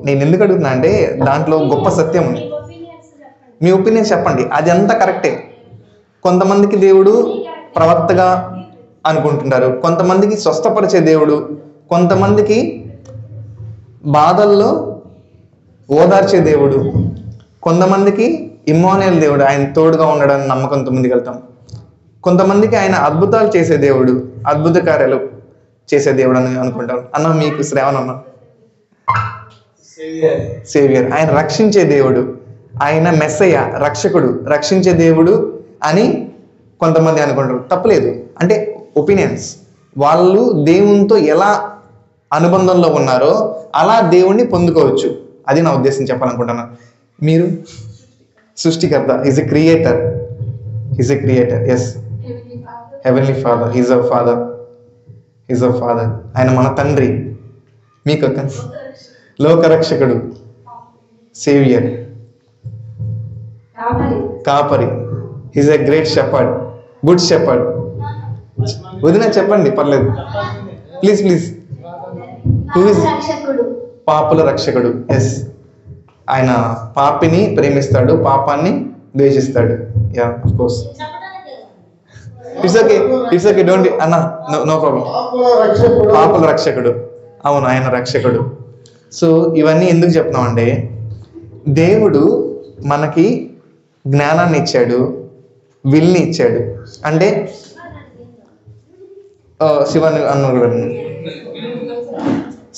నేను ఎందుకు అడుగుతున్నా అంటే దాంట్లో గొప్ప సత్యం ఉంది. మీ ఒపీనియన్ చెప్పండి, అది అంతా కరెక్టే. కొంతమందికి దేవుడు ప్రవక్తగా అనుకుంటుంటారు, కొంతమందికి స్వస్థపరిచే దేవుడు, కొంతమందికి బాధల్లో ఓదార్చే దేవుడు, కొంతమందికి ఇమ్మానుయేల్ దేవుడు, ఆయన తోడుగా ఉండడానికి నమ్మకంతో ముందుకెళ్తాం. కొంతమందికి ఆయన అద్భుతాలు చేసే దేవుడు, అద్భుత కార్యాలు చేసే దేవుడు అని అనుకుంటాం. అన్న మీకు శ్రావణ అన్న సేవియర్, ఆయన రక్షించే దేవుడు, ఆయన మెస్సయ్య, రక్షకుడు, రక్షించే దేవుడు అని కొంతమంది అనుకుంటారు. తప్పలేదు, అంటే ఒపీనియన్స్. వాళ్ళు దేవునితో ఎలా అనుబంధంలో ఉన్నారో అలా దేవుణ్ణి పొందుకోవచ్చు. అది నా ఉద్దేశం చెప్పాలనుకుంటున్నాను. మీరు సృష్టికర్త, is a creator, is a creator. Yes, heavenly father, is our father, is our father. ఆయన మన తండ్రి. మీకు లోకరక్షకుడు, సేవియర్, కాపరి, is a great shepherd, good shepherd. వదిన చెప్పండి, పర్లేదు, ప్లీజ్ ప్లీజ్. పాపుల రక్షకుడు. ఎస్, ఆయన పాపిని ప్రేమిస్తాడు, పాపాన్ని ద్వేషిస్తాడు. Yeah, of course. It's okay, it's okay, don't అన్న, నో ప్రాబ్లం. పాపుల రక్షకుడు, అవును, ఆయన రక్షకుడు. సో ఇవన్నీ ఎందుకు చెప్తున్నామంటే, దేవుడు మనకి జ్ఞానాన్ని ఇచ్చాడు, విల్ని ఇచ్చాడు. అంటే శివాని అన్న,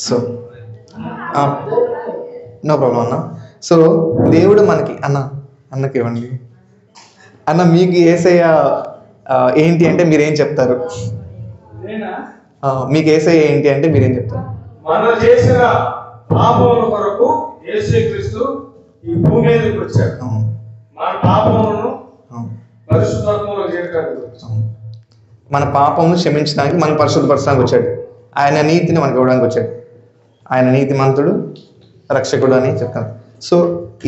సో నో ప్రాబ్లం అన్న. సో దేవుడు మనకి అన్నకి ఇవ్వండి అన్న. మీకు యేసయ్య ఏంటి అంటే మీరేం చెప్తారు? మీకు యేసయ్య ఏంటి అంటే మీరేం చెప్తారు? మనం చేసిన పాపముల కొరకు యేసుక్రీస్తు ఈ భూమి మీదకి వచ్చాడు. మన పాపములను పరిశుద్ధాత్మలో చేయడానికి, మన పాపమును క్షమించడానికి, మన పరిశుద్ధపరచడానికి వచ్చాడు. ఆయన నీతిని మనకు ఇవ్వడానికి వచ్చాడు. ఆయన నీతిమంతుడు, రక్షకుడు అని చెప్తాను. సో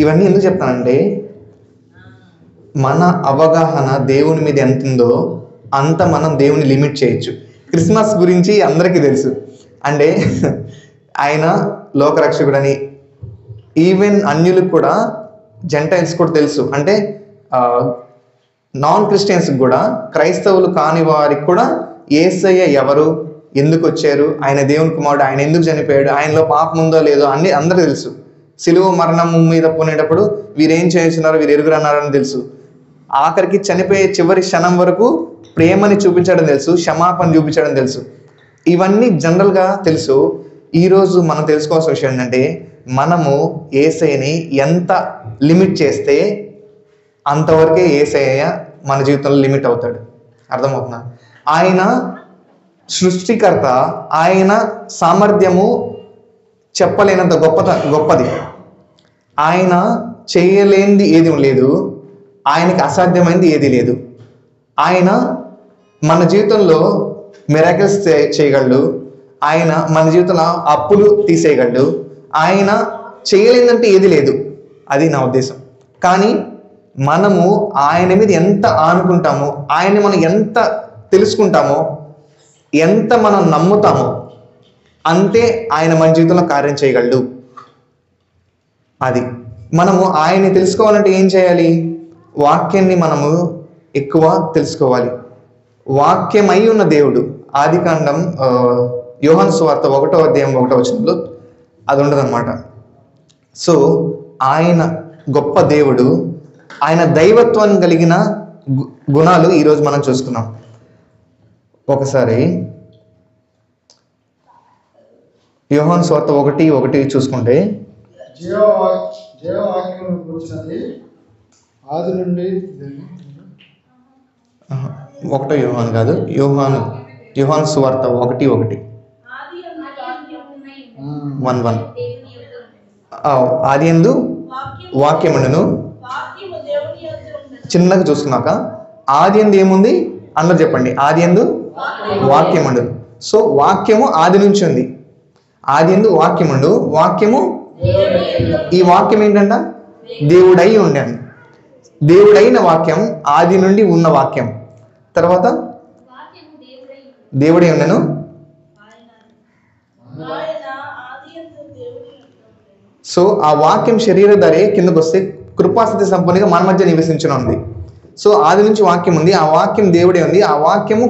ఇవన్నీ ఎందుకు చెప్తానంటే, మన అవగాహన దేవుని మీద ఎంత ఉందో అంత మనం దేవుని లిమిట్ చేయొచ్చు. క్రిస్మస్ గురించి అందరికీ తెలుసు, అంటే ఆయన లోకరక్షకుడని. ఈవెన్ అన్యులకు కూడా, జెంటైల్స్ కూడా తెలుసు. అంటే నాన్ క్రిస్టియన్స్కి కూడా, క్రైస్తవులు కాని వారికి కూడా యేసయ్య ఎవరు, ఎందుకు వచ్చారు, ఆయన దేవుని కుమారుడు, ఆయన ఎందుకు చనిపోయాడు, ఆయనలో పాపం ఉందో లేదో అన్ని అందరూ తెలుసు. సిలువ మరణం మీద పోనేటప్పుడు వీరేం చేస్తున్నారో వీరు ఎరుగురన్నారని తెలుసు. ఆఖరికి చనిపోయే చివరి క్షణం వరకు ప్రేమని చూపించడం తెలుసు, క్షమాపణ చూపించడం తెలుసు. ఇవన్నీ జనరల్గా తెలుసు. ఈరోజు మనం తెలుసుకోవాల్సిన విషయం ఏంటంటే, మనము యేసయ్యని ఎంత లిమిట్ చేస్తే అంతవరకే యేసయ్య మన జీవితంలో లిమిట్ అవుతాడు. అర్థమవుతుందా? ఆయన సృష్టికర్త, ఆయన సామర్థ్యము చెప్పలేనంత గొప్పది. ఆయన చేయలేనిది ఏది లేదు, ఆయనకి అసాధ్యమైనది ఏది లేదు. ఆయన మన జీవితంలో మిరాకిల్స్ చేయగలడు, ఆయన మన జీవితంలో అప్పులు తీసేయగలడు. ఆయన చేయలేదంటే ఏది లేదు, అది నా ఉద్దేశం. కానీ మనము ఆయన మీద ఎంత ఆనుకుంటామో, ఆయన్ని మనం ఎంత తెలుసుకుంటామో, ఎంత మనం నమ్ముతామో అంతే ఆయన మన జీవితంలో కార్యం చేయగలడు. అది మనము ఆయన్ని తెలుసుకోవాలంటే ఏం చేయాలి? వాక్యాన్ని మనము ఎక్కువ తెలుసుకోవాలి. వాక్యమై ఉన్న దేవుడు, ఆదికాండం యోహాను సువార్త 1వ అధ్యాయం 1వ వచనంలో అది ఉండదన్నమాట. సో ఆయన గొప్ప దేవుడు, ఆయన దైవత్వం కలిగిన గుణాలు ఈరోజు మనం చూసుకున్నాం. ఒకసారి యోహాను సువార్త 1:1 చూసుకుంటే, జీవవాక్యం కూర్చున్నది ఆది నుండి 1 యోహాను కాదు, యోహాను సువార్త 1:1 ఆది యందు వాక్యముండును. చిన్నగా చూసుకున్నాక ఆది యందు ఏముంది అందరు చెప్పండి. ఆది యందు వాక్యముండును. సో వాక్యము ఆది నుంచి ఉంది. ఆది యందు వాక్యముండు, వాక్యము, ఈ వాక్యం ఏంటంట? దేవుడై ఉండాను. దేవుడైన వాక్యం, ఆది నుండి ఉన్న వాక్యం. తర్వాత దేవుడై ఉండను. సో ఆ వాక్యం శరీరధారే కిందకు వస్తే కృపాసత్య సంపన్నిగా మన మధ్య నివసించిన ఉంది. సో ఆది నుంచి వాక్యం ఉంది, ఆ వాక్యం దేవుడే ఉంది, ఆ వాక్యము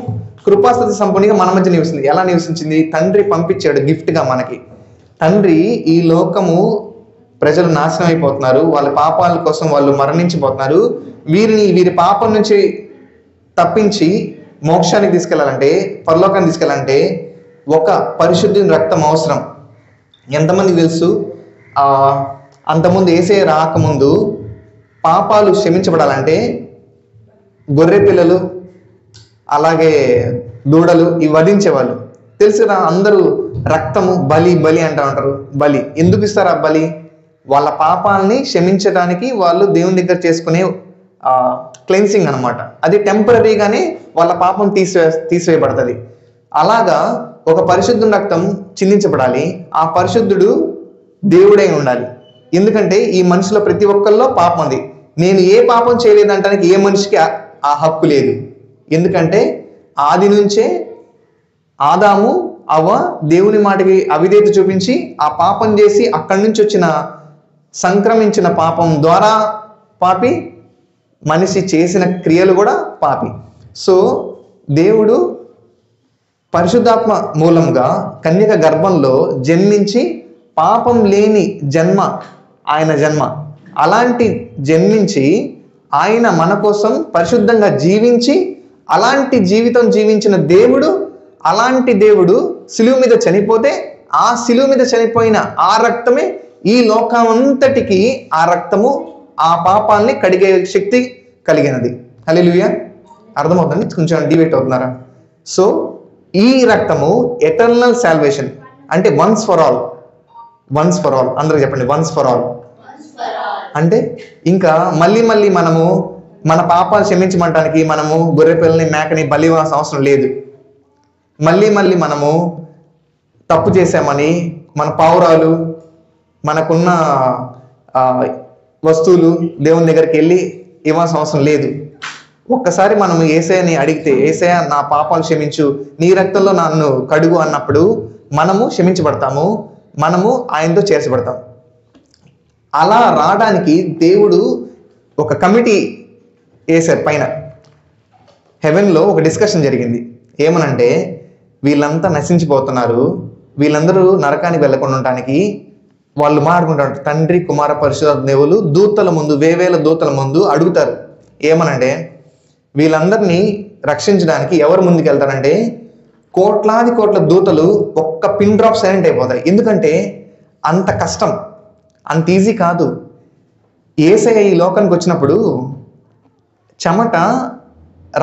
కృపాసత్య సంపన్నిగా మన మధ్య నివసించింది. ఎలా నివసించింది? తండ్రి పంపించాడు గిఫ్ట్గా మనకి. తండ్రి, ఈ లోకము ప్రజలు నాశనం అయిపోతున్నారు, వాళ్ళ పాపాల కోసం వాళ్ళు మరణించిపోతున్నారు, వీరి పాపం నుంచి తప్పించి మోక్షానికి తీసుకెళ్లాలంటే, పరలోకానికి తీసుకెళ్లాలంటే ఒక పరిశుద్ధుని రక్తం అవసరం. ఎంతమందికి తెలుసు అంతకుముందు యేసయ్య రాకముందు పాపాలు క్షమించబడాలంటే గొర్రె పిల్లలు అలాగే దూడలు ఇవి వధించేవాళ్ళు. తెలుసు కదా, అందరూ రక్తము బలి బలి అంటూ ఉంటారు. బలి ఎందుకు ఇస్తారు? ఆ బలి వాళ్ళ పాపాలని క్షమించడానికి వాళ్ళు దేవుని దగ్గర చేసుకునే క్లెన్సింగ్ అనమాట. అది టెంపరీగానే వాళ్ళ పాపం తీసివేయబడుతుంది. అలాగా ఒక పరిశుద్ధుని రక్తం చిందించబడాలి. ఆ పరిశుద్ధుడు దేవుడై ఉండాలి. ఎందుకంటే ఈ మనిషిలో ప్రతి ఒక్కరిలో పాపం ఉంది. నేను ఏ పాపం చేయలేదంటానికి ఏ మనిషికి ఆ హక్కు లేదు. ఎందుకంటే ఆది నుంచే ఆదాము అవ్వ దేవుని మాటకి అవిధేయత చూపించి ఆ పాపం చేసి అక్కడి నుంచి వచ్చిన సంక్రమించిన పాపం ద్వారా పాపి, మనిషి చేసిన క్రియలు కూడా పాపి. సో దేవుడు పరిశుద్ధాత్మ మూలంగా కన్యక గర్భంలో జన్మించి పాపం లేని జన్మ ఆయన జన్మ. అలాంటి జన్మించి ఆయన మన కోసం పరిశుద్ధంగా జీవించి అలాంటి జీవితం జీవించిన దేవుడు, అలాంటి దేవుడు సిలువ మీద చనిపోతే ఆ సిలువ మీద చనిపోయిన ఆ రక్తమే ఈ లోకమంతటికి ఆ రక్తము ఆ పాపాలని కడిగే శక్తి కలిగినది. హల్లెలూయా. అర్థమవుతుంది? కొంచెం డిబేట్ అవుతున్నారా? సో ఈ రక్తము ఎటర్నల్ సాల్వేషన్ అంటే once for all. Once for all అందరూ చెప్పండి, వన్స్ ఫర్ ఆల్ అంటే ఇంకా మళ్ళీ మళ్ళీ మనము మన పాపాలు క్షమించమంటానికి మనము గొర్రెపిల్లని మేకని బలి ఇవ్వాల్సిన అవసరం లేదు. మళ్ళీ మళ్ళీ మనము తప్పు చేసామని మన పావురాలు మనకున్న వస్తువులు దేవుని దగ్గరికి వెళ్ళి ఇవ్వాల్సిన అవసరం లేదు. ఒక్కసారి మనం యేసయ్యని అడిగితే, యేసయ్య నా పాపాలు క్షమించు, నీ రక్తంలో నన్ను కడుగు అన్నప్పుడు మనము క్షమించబడతాము, మనము ఆయనతో చేర్చబడతాం. అలా రావడానికి దేవుడు ఒక కమిటీ వేశారు పైన. హెవెన్లో ఒక డిస్కషన్ జరిగింది. ఏమనంటే వీళ్ళంతా నశించిపోతున్నారు, వీళ్ళందరూ నరకానికి వెళ్ళకుండా ఉండడానికి వాళ్ళు మాట్లాడుకుంటారు. తండ్రి కుమార పరిశుద్ధాత్మ దేవులు దూతల ముందు, వేవేల దూతల ముందు అడుగుతారు. ఏమనంటే వీళ్ళందరినీ రక్షించడానికి ఎవరు ముందుకు వెళ్తారంటే కోట్లాది కోట్ల దూతలు ఒక్క పిన్ డ్రాప్ సైలెంట్ అయిపోతాయి. ఎందుకంటే అంత కష్టం, అంత ఈజీ కాదు. యేసయ్య ఈ లోకానికి వచ్చినప్పుడు చెమట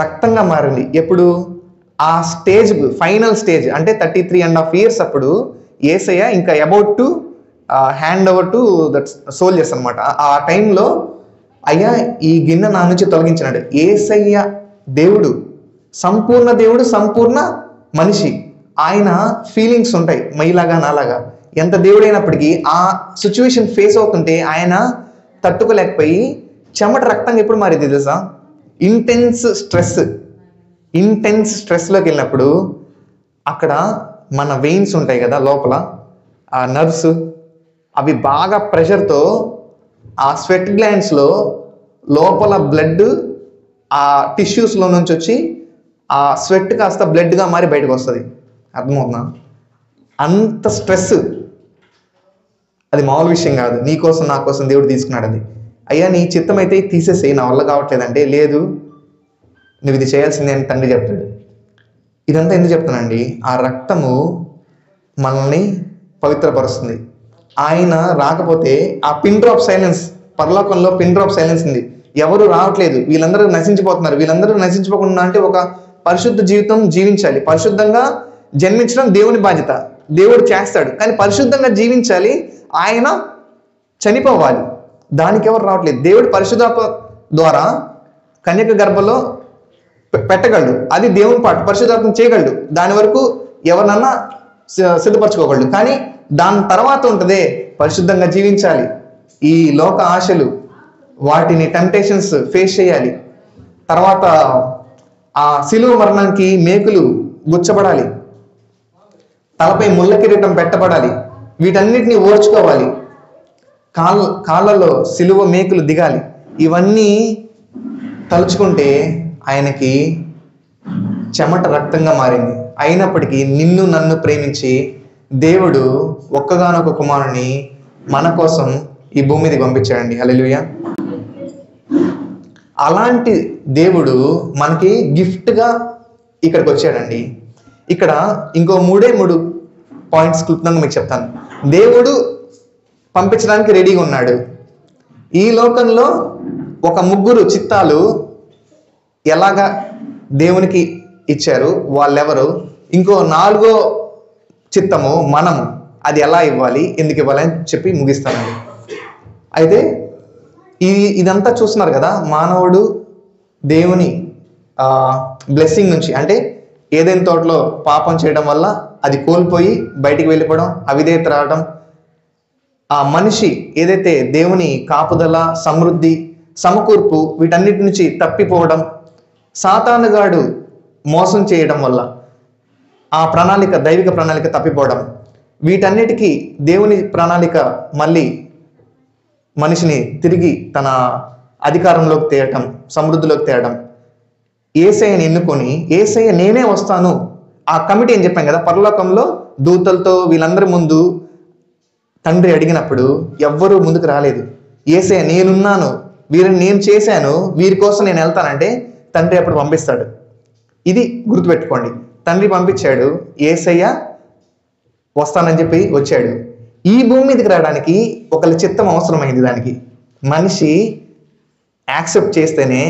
రక్తంగా మారింది. ఎప్పుడు? ఆ స్టేజ్, ఫైనల్ స్టేజ్ అంటే 33.5 years అప్పుడు యేసయ్య ఇంకా about to hand over to that soldiers అనమాట. ఆ టైంలో అయ్యా ఈ గిన్నె నా నుంచి తొలగించినాడు. యేసయ్య దేవుడు, సంపూర్ణ దేవుడు, సంపూర్ణ మనిషి. ఆయన ఫీలింగ్స్ ఉంటాయి మైలాగా నాలాగా. ఎంత దేవుడైనప్పటికీ ఆ సిచ్యువేషన్ ఫేస్ అవుతుంటే ఆయన తట్టుకోలేకపోయి చెమట రక్తంగా ఎప్పుడు మారింది తెలుసా? ఇంటెన్స్ స్ట్రెస్లోకి వెళ్ళినప్పుడు అక్కడ మన వెయిన్స్ ఉంటాయి కదా లోపల, ఆ నర్వ్స్, అవి బాగా ప్రెషర్తో ఆ స్వెట్ గ్లాండ్స్లో లోపల బ్లడ్ ఆ టిష్యూస్లో నుంచి వచ్చి ఆ స్వెట్ కాస్త బ్లడ్గా మారి బయటకు వస్తుంది. అర్థమవుతుందా? అంత స్ట్రెస్. అది మామూలు విషయం కాదు. నీ కోసం నా కోసం దేవుడు తీసుకున్నాడు. అది అయ్యా నీ చిత్తం అయితే తీసేసేయి, నా వల్ల కావట్లేదంటే లేదు నువ్వు ఇది చేయాల్సిందే అని తండ్రి చెప్తాడు. ఇదంతా ఎందుకు చెప్తానండి? ఆ రక్తము మనల్ని పవిత్రపరుస్తుంది. ఆయన రాకపోతే ఆ పిన్ డ్రాప్ సైలెన్స్, పరలోకంలో పిన్ డ్రాప్ సైలెన్స్ ఉంది. ఎవరు రావట్లేదు, వీళ్ళందరూ నశించిపోతున్నారు. వీళ్ళందరూ నశించిపోకుండా అంటే ఒక పరిశుద్ధ జీవితం జీవించాలి. పరిశుద్ధంగా జన్మించడం దేవుని బాధ్యత, దేవుడు చేస్తాడు. కానీ పరిశుద్ధంగా జీవించాలి, ఆయన చనిపోవాలి. దానికి ఎవరు రావట్లేదు. దేవుడు పరిశుద్ధాత్మ ద్వారా కన్యక గర్భంలో పెట్టగలడు. అది దేవుని పాటు, పరిశుద్ధాత్మ చేయగలడు. దాని వరకు ఎవరినన్నా సిద్ధపరచుకోగలడు. కానీ దాని తర్వాత ఉంటుందే పరిశుద్ధంగా జీవించాలి, ఈ లోక ఆశలు వాటిని టెంప్టేషన్స్ ఫేస్ చేయాలి. తర్వాత ఆ శిలువ మరణానికి మేకులు గుచ్చబడాలి, తలపై ముళ్ళ కిరీటం పెట్టబడాలి, వీటన్నిటిని ఓర్చుకోవాలి, కాళ్ళలో శిలువ మేకులు దిగాలి. ఇవన్నీ తలుచుకుంటే ఆయనకి చెమట రక్తంగా మారింది. అయినప్పటికీ నిన్ను నన్ను ప్రేమించి దేవుడు ఒక్కగానొక కుమారుని మన కోసం ఈ భూమి మీదకి పంపించాడండి. హల్లెలూయా. అలాంటి దేవుడు మనకి గిఫ్ట్గా ఇక్కడికి వచ్చాడండి. ఇక్కడ ఇంకో 3 పాయింట్స్ క్లుప్తంగా మీకు చెప్తాను. దేవుడు పంపించడానికి రెడీగా ఉన్నాడు. ఈ లోకంలో ఒక 3 చిత్తాలు ఎలాగా దేవునికి ఇచ్చారు, వాళ్ళెవరు? ఇంకో 4వ చిత్తము మనము, అది ఎలా ఇవ్వాలి, ఎందుకు ఇవ్వాలి అని చెప్పి ముగిస్తానండి. అయితే ఇదంతా చూస్తున్నారు కదా, మానవుడు దేవుని బ్లెస్సింగ్ నుంచి, అంటే ఏదైనా తోటలో పాపం చేయడం వల్ల అది కోల్పోయి బయటికి వెళ్ళిపోవడం, అవిధేయత రావడం, ఆ మనిషి ఏదైతే దేవుని కాపుదల, సమృద్ధి, సమకూర్పు వీటన్నిటి నుంచి తప్పిపోవడం, సాతానుగాడు మోసం చేయడం వల్ల ఆ ప్రణాళిక, దైవిక ప్రణాళిక తప్పిపోవడం, వీటన్నిటికీ దేవుని ప్రణాళిక మళ్ళీ మనిషిని తిరిగి తన అధికారంలోకి తేయటం, సమృద్ధిలోకి తేయడం, యేసయ్యని ఎన్నుకొని యేసయ్య నేనే వస్తాను, ఆ కమిటీ అని చెప్పాం కదా, పరలోకంలో దూతలతో వీళ్ళందరి ముందు తండ్రి అడిగినప్పుడు ఎవ్వరూ ముందుకు రాలేదు. యేసయ్య నేనున్నాను, వీరిని నేను చేశాను, వీరి కోసం నేను వెళ్తానంటే తండ్రి అప్పుడు పంపిస్తాడు. ఇది గుర్తుపెట్టుకోండి. తండ్రి పంపించాడు, యేసయ్య వస్తానని చెప్పి వచ్చాడు. ఈ భూమి మీదకి రావడానికి ఒకళ్ళ చిత్తం అవసరమైంది. దానికి మనిషి యాక్సెప్ట్ చేస్తేనే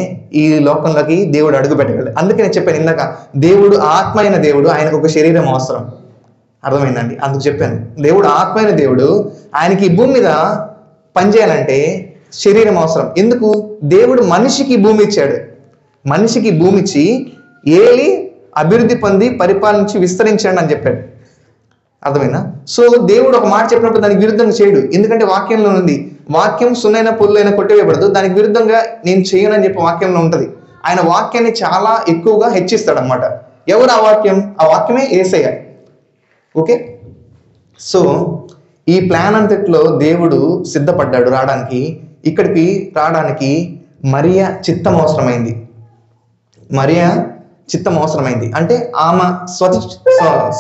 ఈ లోకంలోకి దేవుడు అడుగు పెట్టగలడు. అందుకే నేను చెప్పాను ఇందాక, దేవుడు ఆత్మ అయిన దేవుడు, ఆయనకు ఒక శరీరం అవసరం. అర్థమైందండి? అందుకు చెప్పాను, దేవుడు ఆత్మ అయిన దేవుడు, ఆయనకి ఈ భూమి మీద పనిచేయాలంటే శరీరం అవసరం. ఎందుకు? దేవుడు మనిషికి భూమి ఇచ్చాడు. మనిషికి భూమి ఇచ్చి ఏలి అభివృద్ధి పొంది పరిపాలించి విస్తరించండి అని చెప్పాడు. అర్థమైనా? సో దేవుడు ఒక మాట చెప్పినప్పుడు దానికి విరుద్ధంగా చేయడు. ఎందుకంటే వాక్యంలో ఉంది, వాక్యం సున్నైన పొల్లైన కొట్టివేయబడదు, దానికి విరుద్ధంగా నేను చేయనని చెప్పి వాక్యంలో ఉంటుంది. ఆయన వాక్యాన్ని చాలా ఎక్కువగా హెచ్చిస్తాడు అనమాట. ఎవరు ఆ వాక్యం? ఆ వాక్యమే యేసయ్య. ఓకే, సో ఈ ప్లాన్ అంతట్లో దేవుడు సిద్ధపడ్డాడు రావడానికి. ఇక్కడికి రావడానికి మరియా చిత్తం అవసరమైంది. మరియా చిత్తం అవసరమైంది అంటే ఆమె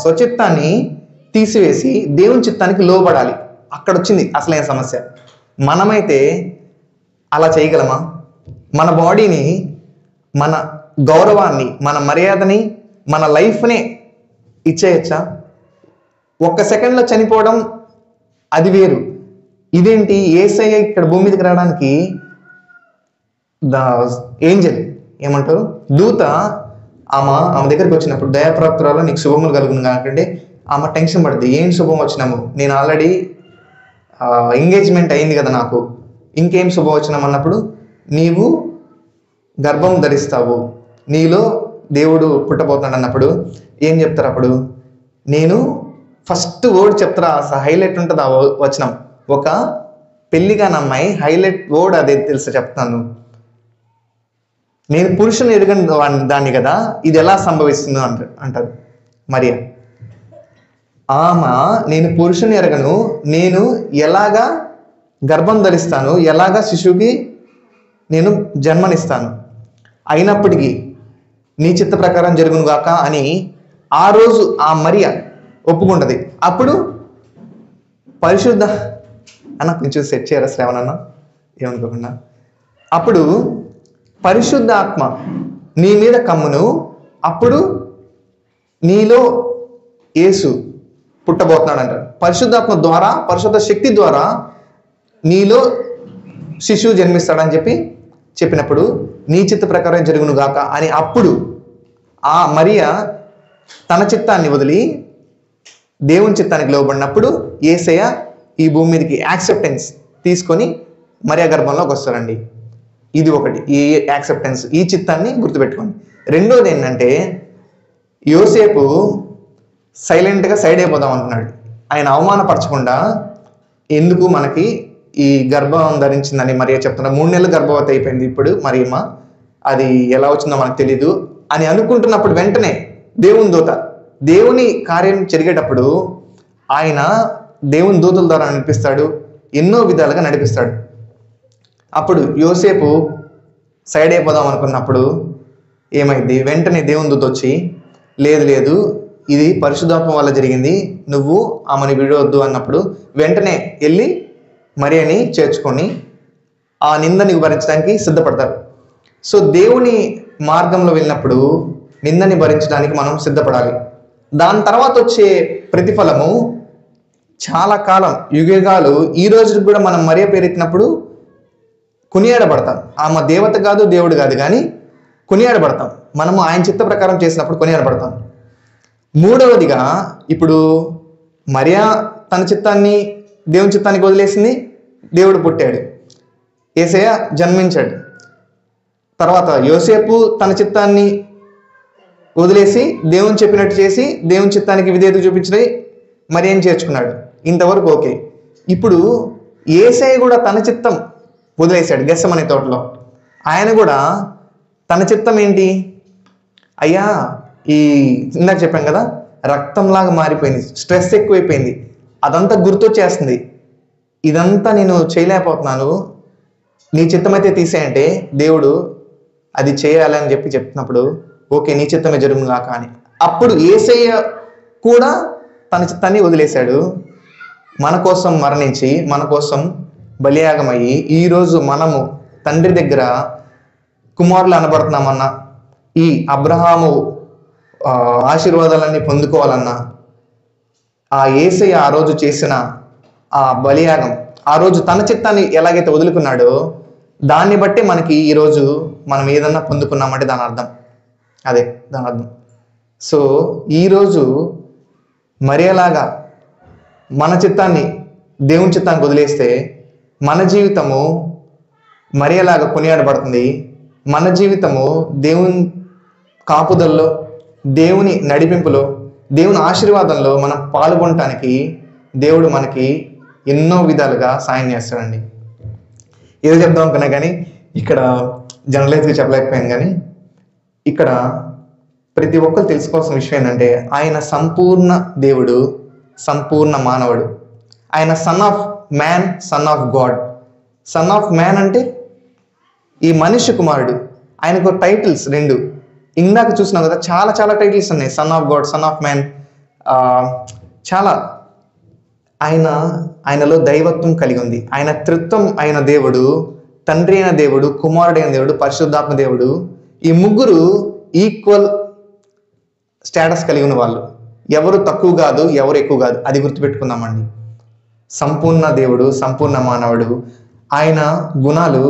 స్వచిత్తాన్ని తీసివేసి దేవుని చిత్తానికి లోబడాలి. అక్కడ వచ్చింది అసలైన సమస్య. మనమైతే అలా చేయగలమా? మన బాడీని, మన గౌరవాన్ని, మన మర్యాదని, మన లైఫ్నే ఇచ్చేయచ్చా? 1 సెకండ్లో చనిపోవడం అది వేరు. ఇదేంటి? యేసయ్య ఇక్కడ భూమి మీదకి రావడానికి ఏంజల్ ఏమంటారు, దూత ఆమె దగ్గరికి వచ్చినప్పుడు, దయాప్రాప్తురాలో నీకు శుభములు కలుగును కాకంటే ఆమె టెన్షన్ పడుతుంది. ఏం శుభం వచ్చినాము, నేను ఆల్రెడీ ఎంగేజ్మెంట్ అయింది కదా, నాకు ఇంకేం శుభం వచ్చినాము అన్నప్పుడు, నీవు గర్భం ధరిస్తావు, నీలో దేవుడు పుట్టబోతున్నాడు అన్నప్పుడు ఏం చెప్తారు? అప్పుడు నేను ఫస్ట్ వర్డ్ చెప్తారా, హైలైట్ ఉంటుంది ఆ వచనం. ఒక పెళ్లిగా నమ్మాయి హైలైట్ వర్డ్ అదే తెలుసా చెప్తాను. నేను పురుషుని ఎరుగని దాన్ని కదా, ఇది ఎలా సంభవిస్తుందో అంటారు మరియా. ఆమె నేను పురుషుని ఎరగను, నేను ఎలాగా గర్భం ధరిస్తాను, ఎలాగా శిశువుకి నేను జన్మనిస్తాను, అయినప్పటికీ నీ చిత్త ప్రకారం జరుగును గాక అని ఆ రోజు ఆ మరియా ఒప్పుకుంటది. అప్పుడు పరిశుద్ధ అన్న కొంచెం సెట్ చేయరా శ్రావణ అన్న, ఏమనుకోకుండా. అప్పుడు పరిశుద్ధ ఆత్మ నీ మీద కమ్మును, అప్పుడు నీలో యేసు పుట్టబోతున్నాడు అంటారు. పరిశుద్ధాత్మ ద్వారా, పరిశుద్ధ శక్తి ద్వారా నీలో శిశువు జన్మిస్తాడని చెప్పినప్పుడు నీ చిత్త ప్రకారం జరుగును గాక అని అప్పుడు ఆ మరియా తన చిత్తాన్ని వదిలి దేవుని చిత్తానికి లోబడినప్పుడు యేసయ్య ఈ భూమి మీదకి యాక్సెప్టెన్స్ తీసుకొని మరియా గర్భంలోకి వస్తారండి. ఇది ఒకటి, ఈ యాక్సెప్టెన్స్, ఈ చిత్తాన్ని గుర్తుపెట్టుకోండి. రెండోది ఏంటంటే, యోసేపు సైలెంట్గా సైడ్ అయిపోదాం అంటున్నాడు. ఆయన అవమానపరచకుండా, ఎందుకు మనకి ఈ గర్భం ధరించిందని మరియా చెప్తున్నారు. 3 నెలలు గర్భవతి అయిపోయింది ఇప్పుడు మరియమ్మ, అది ఎలా వచ్చిందో మనకు తెలీదు అని అనుకుంటున్నప్పుడు వెంటనే దేవుని దూత, దేవుని కార్యం జరిగేటప్పుడు ఆయన దేవుని దూతల ద్వారా నడిపిస్తాడు, ఎన్నో విధాలుగా నడిపిస్తాడు. అప్పుడు యోసేపు సైడ్ అయిపోదాం అనుకున్నప్పుడు ఏమైంది? వెంటనే దేవుని దూత వచ్చి, లేదు ఇది పరిశుద్ధాత్మ వల్ల జరిగింది, నువ్వు ఆమెను విడవద్దు అన్నప్పుడు వెంటనే వెళ్ళి మరియని చేర్చుకొని ఆ నిందని భరించడానికి సిద్ధపడతారు. సో దేవుని మార్గంలో వెళ్ళినప్పుడు నిందని భరించడానికి మనం సిద్ధపడాలి. దాని తర్వాత వచ్చే ప్రతిఫలము చాలా కాలం యుగాలు ఈ రోజు కూడా మనం మరియ పేరు ఎత్తినప్పుడు కొనియాడబడతాం. ఆమె దేవత కాదు, దేవుడు కాదు, కానీ కొనియాడబడతాం. మనము ఆయన చిత్త ప్రకారం చేసినప్పుడు కొనియాడబడతాం. మూడవదిగా ఇప్పుడు మరియా తన చిత్తాన్ని దేవుని చిత్తానికి వదిలేసింది, దేవుడు పుట్టాడు, యేసయ్య జన్మించాడు. తర్వాత యోసేపు తన చిత్తాన్ని వదిలేసి దేవుని చెప్పినట్టు చేసి దేవుని చిత్తానికి విధేయత చూపించి మరి ఏం చేర్చుకున్నాడు. ఇంతవరకు ఓకే. ఇప్పుడు యేసయ్య కూడా తన చిత్తం వదిలేశాడు గెత్సెమనే తోటలో. ఆయన కూడా తన చిత్తం ఏంటి? అయ్యా ఈ ఇందాక చెప్పాం కదా, రక్తంలాగా మారిపోయింది, స్ట్రెస్ ఎక్కువైపోయింది, అదంతా గుర్తొచ్చేస్తుంది. ఇదంతా నేను చేయలేకపోతున్నాను, నీ చిత్తం అయితే తీసేయంటే దేవుడు అది చేయాలని చెప్తున్నప్పుడు ఓకే నీ చిత్తమే జరుగునుగా కానీ అప్పుడు యేసయ్య కూడా తన చిత్తాన్ని వదిలేశాడు. మన కోసం మరణించి మన కోసం బలియాగమయ్యి ఈరోజు మనము తండ్రి దగ్గర కుమారులు అనబడుతున్నామన్నా, ఈ అబ్రహాము ఆశీర్వాదాలన్నీ పొందుకోవాలన్నా ఆ యేసయ్య ఆ రోజు చేసిన ఆ బలియాగం, ఆ రోజు తన చిత్తాన్ని ఎలాగైతే వదులుకున్నాడో దాన్ని బట్టి మనకి ఈరోజు మనం ఏదన్నా పొందుకున్నామంటే దాని అర్థం అదే, దాని అర్థం. సో ఈరోజు మరియలాగా మన చిత్తాన్ని దేవుని చిత్తానికి వదిలేస్తే మన జీవితము మరియలాగా కొనియాడబడుతుంది. మన జీవితము దేవుని కాపుదల్లో, దేవుని నడిపింపులో, దేవుని ఆశీర్వాదంలో మనం పాల్గొనటానికి దేవుడు మనకి ఎన్నో విధాలుగా సాయం చేస్తాడండి. ఏదో చెప్దాం అనుకున్నా కానీ ఇక్కడ జనరలైజ్గా చెప్పలేకపోయాను. కానీ ఇక్కడ ప్రతి ఒక్కరు తెలుసుకోవాల్సిన విషయం ఏంటంటే ఆయన సంపూర్ణ దేవుడు, సంపూర్ణ మానవుడు. ఆయన son of man, son of God. Son of man అంటే ఈ మనిషి కుమారుడు. ఆయనకు టైటిల్స్ రెండు ఇందాక చూసినాం కదా, చాలా చాలా టైటిల్స్ ఉన్నాయి. Son of God, son of man, చాలా. ఆయనలో దైవత్వం కలిగి ఉంది. ఆయన త్రిత్వం అయిన దేవుడు, తండ్రి అయిన దేవుడు, కుమారుడైన దేవుడు, పరిశుద్ధాత్మ దేవుడు, ఈ ముగ్గురు ఈక్వల్ స్టేటస్ కలిగి ఉన్న వాళ్ళు. ఎవరు తక్కువ కాదు, ఎవరు ఎక్కువ కాదు, అది గుర్తుపెట్టుకుందామండి. సంపూర్ణ దేవుడు, సంపూర్ణ మానవుడు. ఆయన గుణాలు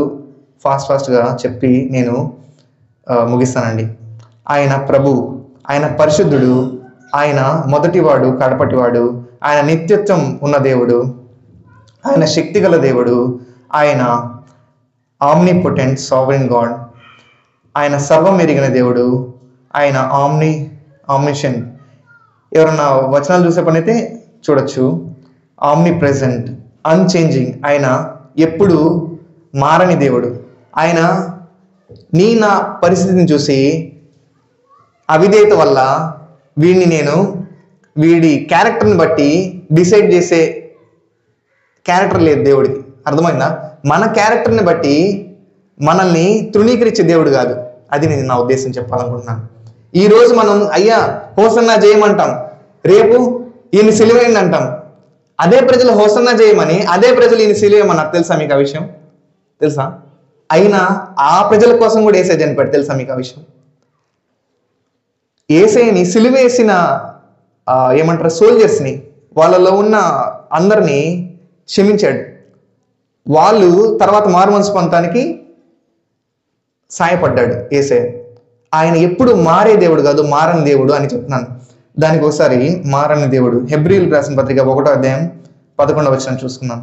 ఫాస్ట్గా చెప్పి నేను ముగిస్తానండి. ఆయన ప్రభు, ఆయన పరిశుద్ధుడు, ఆయన మొదటివాడు, కడపటివాడు, ఆయన నిత్యత్వం ఉన్న దేవుడు, ఆయన శక్తిగల దేవుడు, ఆయన ఆమ్నిపోటెంట్ సావరెన్ గాడ్, ఆయన సర్వం ఎరిగిన దేవుడు, ఆయన ఆమ్నిషన్. ఎవరన్నా వచనాలు చూసే పని అయితే చూడొచ్చు. ఆమ్ని ప్రెజెంట్, అన్చేంజింగ్, ఆయన ఎప్పుడు మారని దేవుడు. ఆయన నా పరిస్థితిని చూసి అవిధేయత వల్ల వీడి క్యారెక్టర్ని బట్టి డిసైడ్ చేసే క్యారెక్టర్ లేదు దేవుడికి. అర్థమైందా? మన క్యారెక్టర్ని బట్టి మనల్ని తృణీకరించే దేవుడు కాదు. అది నేను నా ఉద్దేశం చెప్పాలనుకుంటున్నాను. ఈరోజు మనం అయ్యా హోసన్నా చేయమంటాం, రేపు ఈయన సిలువేయండి అంటాం. అదే ప్రజలు హోసన్నా చేయమని, అదే ప్రజలు ఈయన సిలువేయమన్నారు. తెలుసా మీకు ఆ విషయం? తెలుసా? అయినా ఆ ప్రజల కోసం కూడా ఏసై చనిపోయాడు. తెలుసా మీకు ఆ విషయం? ఏసైని సిలువేసిన ఏమంటారు సోల్జర్స్ని, వాళ్ళలో ఉన్న అందరినీ క్షమించాడు. వాళ్ళు తర్వాత మారుమనసు పొందటానికి సాయపడ్డాడు ఏసై. ఆయన ఎప్పుడు మారే దేవుడు కాదు, మారని దేవుడు అని చెప్తున్నాను. దానికి ఒకసారి మారని దేవుడు, హెబ్రీయులు రాసిన పత్రిక 1వ అధ్యాయం 11వ వచనం చూసుకున్నాం.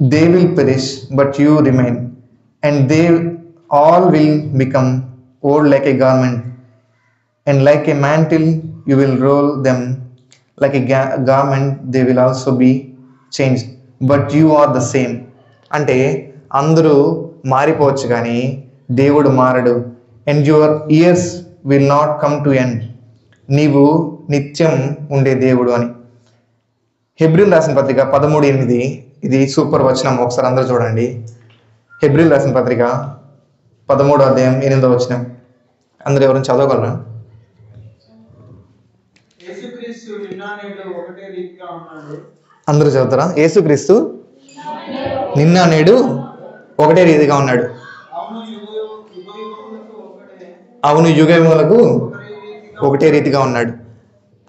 They will perish, but you remain, and they all will become old like a garment, and like a mantle you will roll them, like a garment they will also be changed, but you are the same. అంటే అందరూ మారిపోవచ్చు కానీ దేవుడు మారడు. And your years will not come to end. నీవు నిత్యం ఉండే దేవుడు అని. హెబ్రీయులు రాసిన పత్రిక 13:8. ఇది సూపర్ వచనం, ఒకసారి అందరూ చూడండి. హెబ్రీయులు రాసిన పత్రిక 13వ అధ్యాయం 8వ వచనం. అందరూ ఎవరైనా చదవగలరా? అందరూ చదువుతారా? యేసుక్రీస్తు నిన్న నేడు ఒకటే రీతిగా ఉన్నాడు. అవును, యుగములకు ఒకటే రీతిగా ఉన్నాడు.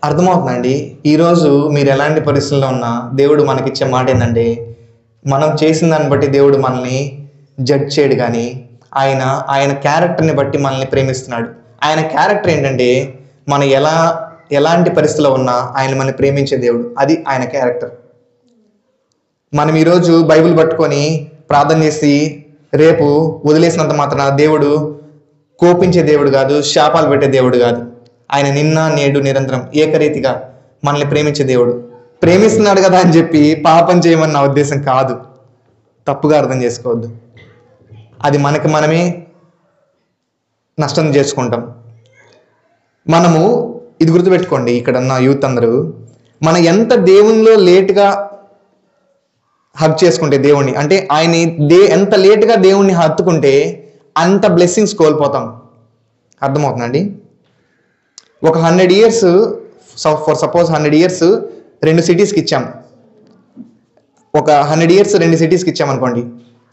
అర్థమవుతుందండి. ఈరోజు మీరు ఎలాంటి పరిస్థితుల్లో ఉన్నా దేవుడు మనకిచ్చే మాట ఏంటంటే, మనం చేసిన దాన్ని బట్టి దేవుడు మనల్ని జడ్జ్ చేయడు, కానీ ఆయన క్యారెక్టర్ని బట్టి మనల్ని ప్రేమిస్తున్నాడు. ఆయన క్యారెక్టర్ ఏంటంటే, మనం ఎలాంటి పరిస్థితిలో ఉన్నా ఆయన మనల్ని ప్రేమించే దేవుడు. అది ఆయన క్యారెక్టర్. మనం ఈరోజు బైబిల్ పట్టుకొని ప్రార్థన చేసి రేపు వదిలేసినంత మాత్రాన దేవుడు కోపించే దేవుడు కాదు, శాపాలు పెట్టే దేవుడు కాదు. ఆయన నిన్న నేడు నిరంతరం ఏకరీతిగా మనల్ని ప్రేమించే దేవుడు. ప్రేమిస్తున్నాడు కదా అని చెప్పి పాపం చేయమని నా ఉద్దేశం కాదు, తప్పుగా అర్థం చేసుకోవద్దు. అది మనకి మనమే నష్టం చేసుకుంటాం. మనము ఇది గుర్తుపెట్టుకోండి, ఇక్కడ ఉన్న యూత్ అందరూ, మనం ఎంత దేవునిలో లేటుగా హగ్ చేసుకుంటే దేవుణ్ణి, అంటే ఎంత లేటుగా దేవుణ్ణి హత్తుకుంటే అంత బ్లెస్సింగ్స్ కోల్పోతాం. అర్థమవుతుందండి? ఒక 100 years, ఫర్ సపోజ్ 100 years 2 cities-కి ఇచ్చాం. ఒక 100 years 2 cities-కి ఇచ్చామనుకోండి.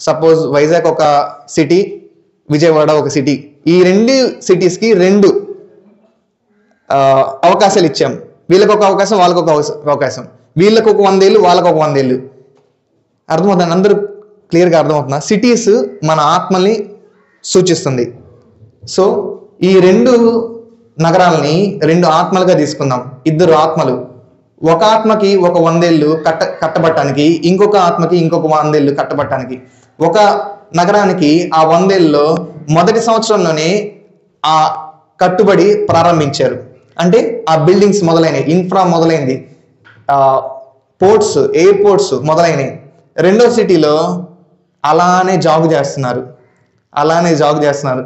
సపోజ్ వైజాగ్ ఒక సిటీ, విజయవాడ ఒక సిటీ. ఈ 2 cities-కి 2 అవకాశాలు ఇచ్చాం. వీళ్ళకి ఒక అవకాశం, వాళ్ళకి ఒక అవకాశం. వీళ్ళకి ఒక 100 ఏళ్ళు, వాళ్ళకి ఒక 100 ఏళ్ళు. అర్థమవుతుంది? అందరూ క్లియర్గా అర్థమవుతుందా? సిటీస్ మన ఆత్మల్ని సూచిస్తుంది. సో ఈ 2 నగరాలని 2 ఆత్మలుగా తీసుకుందాం. 2 ఆత్మలు. ఒక ఆత్మకి ఒక 100 ఏళ్ళు కట్టబట్టడానికి, ఇంకొక ఆత్మకి ఇంకొక 100 ఏళ్ళు కట్టబట్టడానికి. ఒక నగరానికి ఆ 100 ఏళ్ళలో మొదటి సంవత్సరంలోనే ఆ కట్టుబడి ప్రారంభించారు. అంటే ఆ బిల్డింగ్స్ మొదలైనవి, ఇన్ఫ్రా మొదలైంది, పోర్ట్స్, ఎయిర్పోర్ట్స్ మొదలైనవి. 2వ సిటీలో అలానే జాగు చేస్తున్నారు.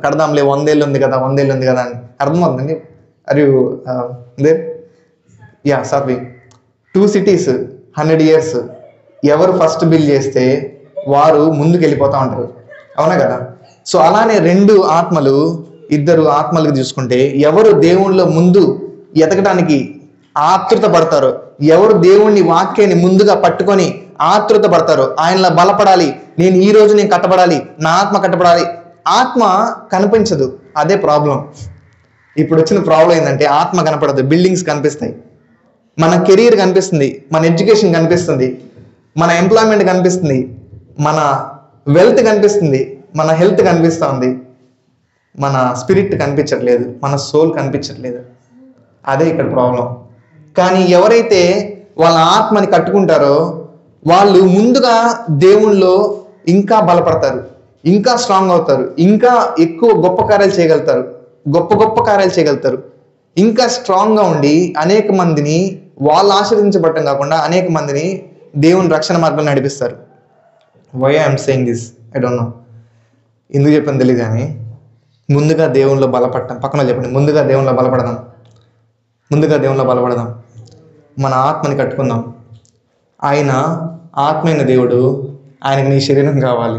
కడదాంలే 100 ఏళ్ళు ఉంది కదా, 100 ఏళ్ళు ఉంది కదా అని. అర్థమవుతుందండి? Sorry, 2 cities 100 years. ఎవరు ఫస్ట్ బిల్ చేస్తే వారు ముందుకు వెళ్ళిపోతూ ఉంటారు. అవునా కదా? సో అలానే 2 ఆత్మలు, 2 ఆత్మలకు చూసుకుంటే, ఎవరు దేవుళ్ళలో ముందు ఎతకడానికి ఆతృత పడతారో, ఎవరు దేవుణ్ణి వాక్యాన్ని ముందుగా పట్టుకొని ఆతృత పడతారో, ఆయనలా బలపడాలి, ఈ రోజు నేను కట్టబడాలి, నా ఆత్మ కట్టబడాలి. ఆత్మ కనిపించదు, అదే ప్రాబ్లం. ఇప్పుడు వచ్చిన ప్రాబ్లం ఏంటంటే, ఆత్మ కనపడదు, బిల్డింగ్స్ కనిపిస్తాయి, మన కెరీర్ కనిపిస్తుంది, మన ఎడ్యుకేషన్ కనిపిస్తుంది, మన ఎంప్లాయ్మెంట్ కనిపిస్తుంది, మన వెల్త్ కనిపిస్తుంది, మన హెల్త్ కనిపిస్తుంది, మన స్పిరిట్ కనిపించట్లేదు, మన సోల్ కనిపించట్లేదు. అదే ఇక్కడ ప్రాబ్లం. కానీ ఎవరైతే వాళ్ళ ఆత్మని కట్టుకుంటారో వాళ్ళు ముందుగా దేవుళ్ళలో ఇంకా బలపడతారు, ఇంకా స్ట్రాంగ్ అవుతారు, ఇంకా ఎక్కువ గొప్ప కార్యాలు చేయగలుగుతారు, ఇంకా స్ట్రాంగ్గా ఉండి అనేక మందిని, వాళ్ళు ఆశీర్వదించబడటం కాకుండా అనేక మందిని దేవుని రక్షణ మార్గంలో నడిపిస్తారు. Why I'm saying this, I don't know, ఎందుకు చెప్పని తెలియదు. కానీ ముందుగా దేవుళ్ళలో బలపడటం, పక్కన చెప్పండి, ముందుగా దేవుళ్ళలో బలపడదాం, మన ఆత్మని కట్టుకుందాం. ఆయన ఆత్మైన దేవుడు, ఆయనకు నీ శరీరం కావాలి.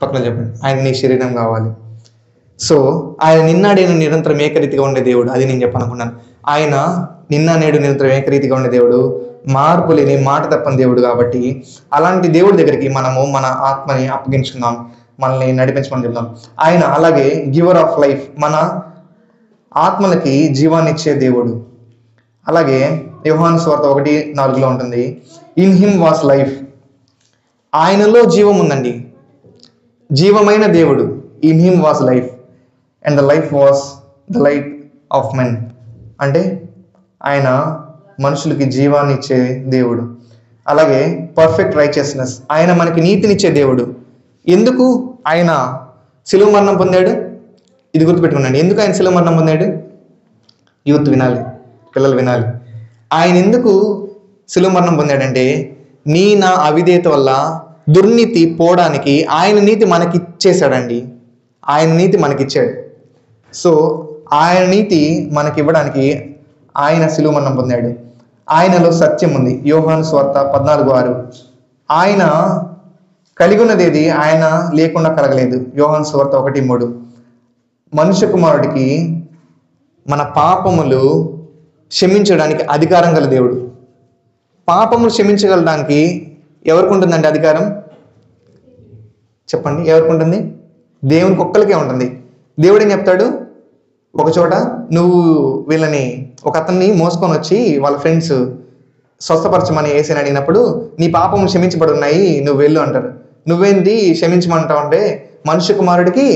పక్కన చెప్పండి, ఆయనకు నీ శరీరం కావాలి. సో ఆయన నిన్న నేడు నిరంతరం ఏకరీతిగా ఉండే దేవుడు. అది నేను చెప్పనుకున్నాను. ఆయన నిన్న నేడు నిరంతరం ఏకరీతిగా ఉండే దేవుడు, మార్పు లేని, మాట తప్పని దేవుడు. కాబట్టి అలాంటి దేవుడి దగ్గరికి మనము మన ఆత్మని అప్పగించుకుందాం, మనల్ని నడిపించమని చెప్దాం. ఆయన అలాగే గివర్ ఆఫ్ లైఫ్, మన ఆత్మలకి జీవాన్ని ఇచ్చే దేవుడు. అలాగే యోహాను సువార్త 1:4 ఉంటుంది, ఇన్ హిమ్ వాస్ లైఫ్, ఆయనలో జీవం ఉందండి, జీవమైన దేవుడు. In him was life and the life was the light of men. అంటే ఆయన మనుషులకి జీవాన్ని ఇచ్చే దేవుడు. అలాగే పర్ఫెక్ట్ రైచియస్నెస్, ఆయన మనకి నీతినిచ్చే దేవుడు. ఎందుకు ఆయన శిలువ మరణం పొందాడు? ఇది గుర్తుపెట్టుకున్నాడు. ఎందుకు ఆయన శిలువ మరణం పొందాడు? యూత్ వినాలి, పిల్లలు వినాలి. ఆయన ఎందుకు శిలువ మరణం పొందాడంటే, నా అవిధేయత వల్ల దుర్నీతి పోవడానికి ఆయన నీతి మనకిచ్చేసాడండి. ఆయన నీతి మనకిచ్చాడు. సో ఆయన నీతి మనకివ్వడానికి ఆయన శిలువ మరణం పొందాడు. ఆయనలో సత్యం ఉంది. యోహాను సువార్త 14:6. ఆయన కలిగి ఉన్నదేది ఆయన లేకుండా కలగలేదు. యోహాను సువార్త 1:3. మనుష్య కుమారుడికి మన పాపములు క్షమించడానికి అధికారం గల దేవుడు. పాపములు క్షమించగలడానికి ఎవరికి ఉంటుందండి అధికారం? చెప్పండి, ఎవరికి ఉంటుంది? దేవునికి ఒక్కరికే ఉంటుంది. దేవుడు ఏం చెప్తాడు? ఒకచోట నువ్వు వీళ్ళని ఒక అతన్ని మోసుకొని వచ్చి వాళ్ళ ఫ్రెండ్స్ స్వస్థపరచమని యేసుని అడిగినప్పుడు నీ పాపం క్షమించబడి ఉన్నాయి, నువ్వు వెళ్ళు అంటారు. నువ్వేంటి క్షమించమంటావు అంటే మనుష్య కుమారుడికి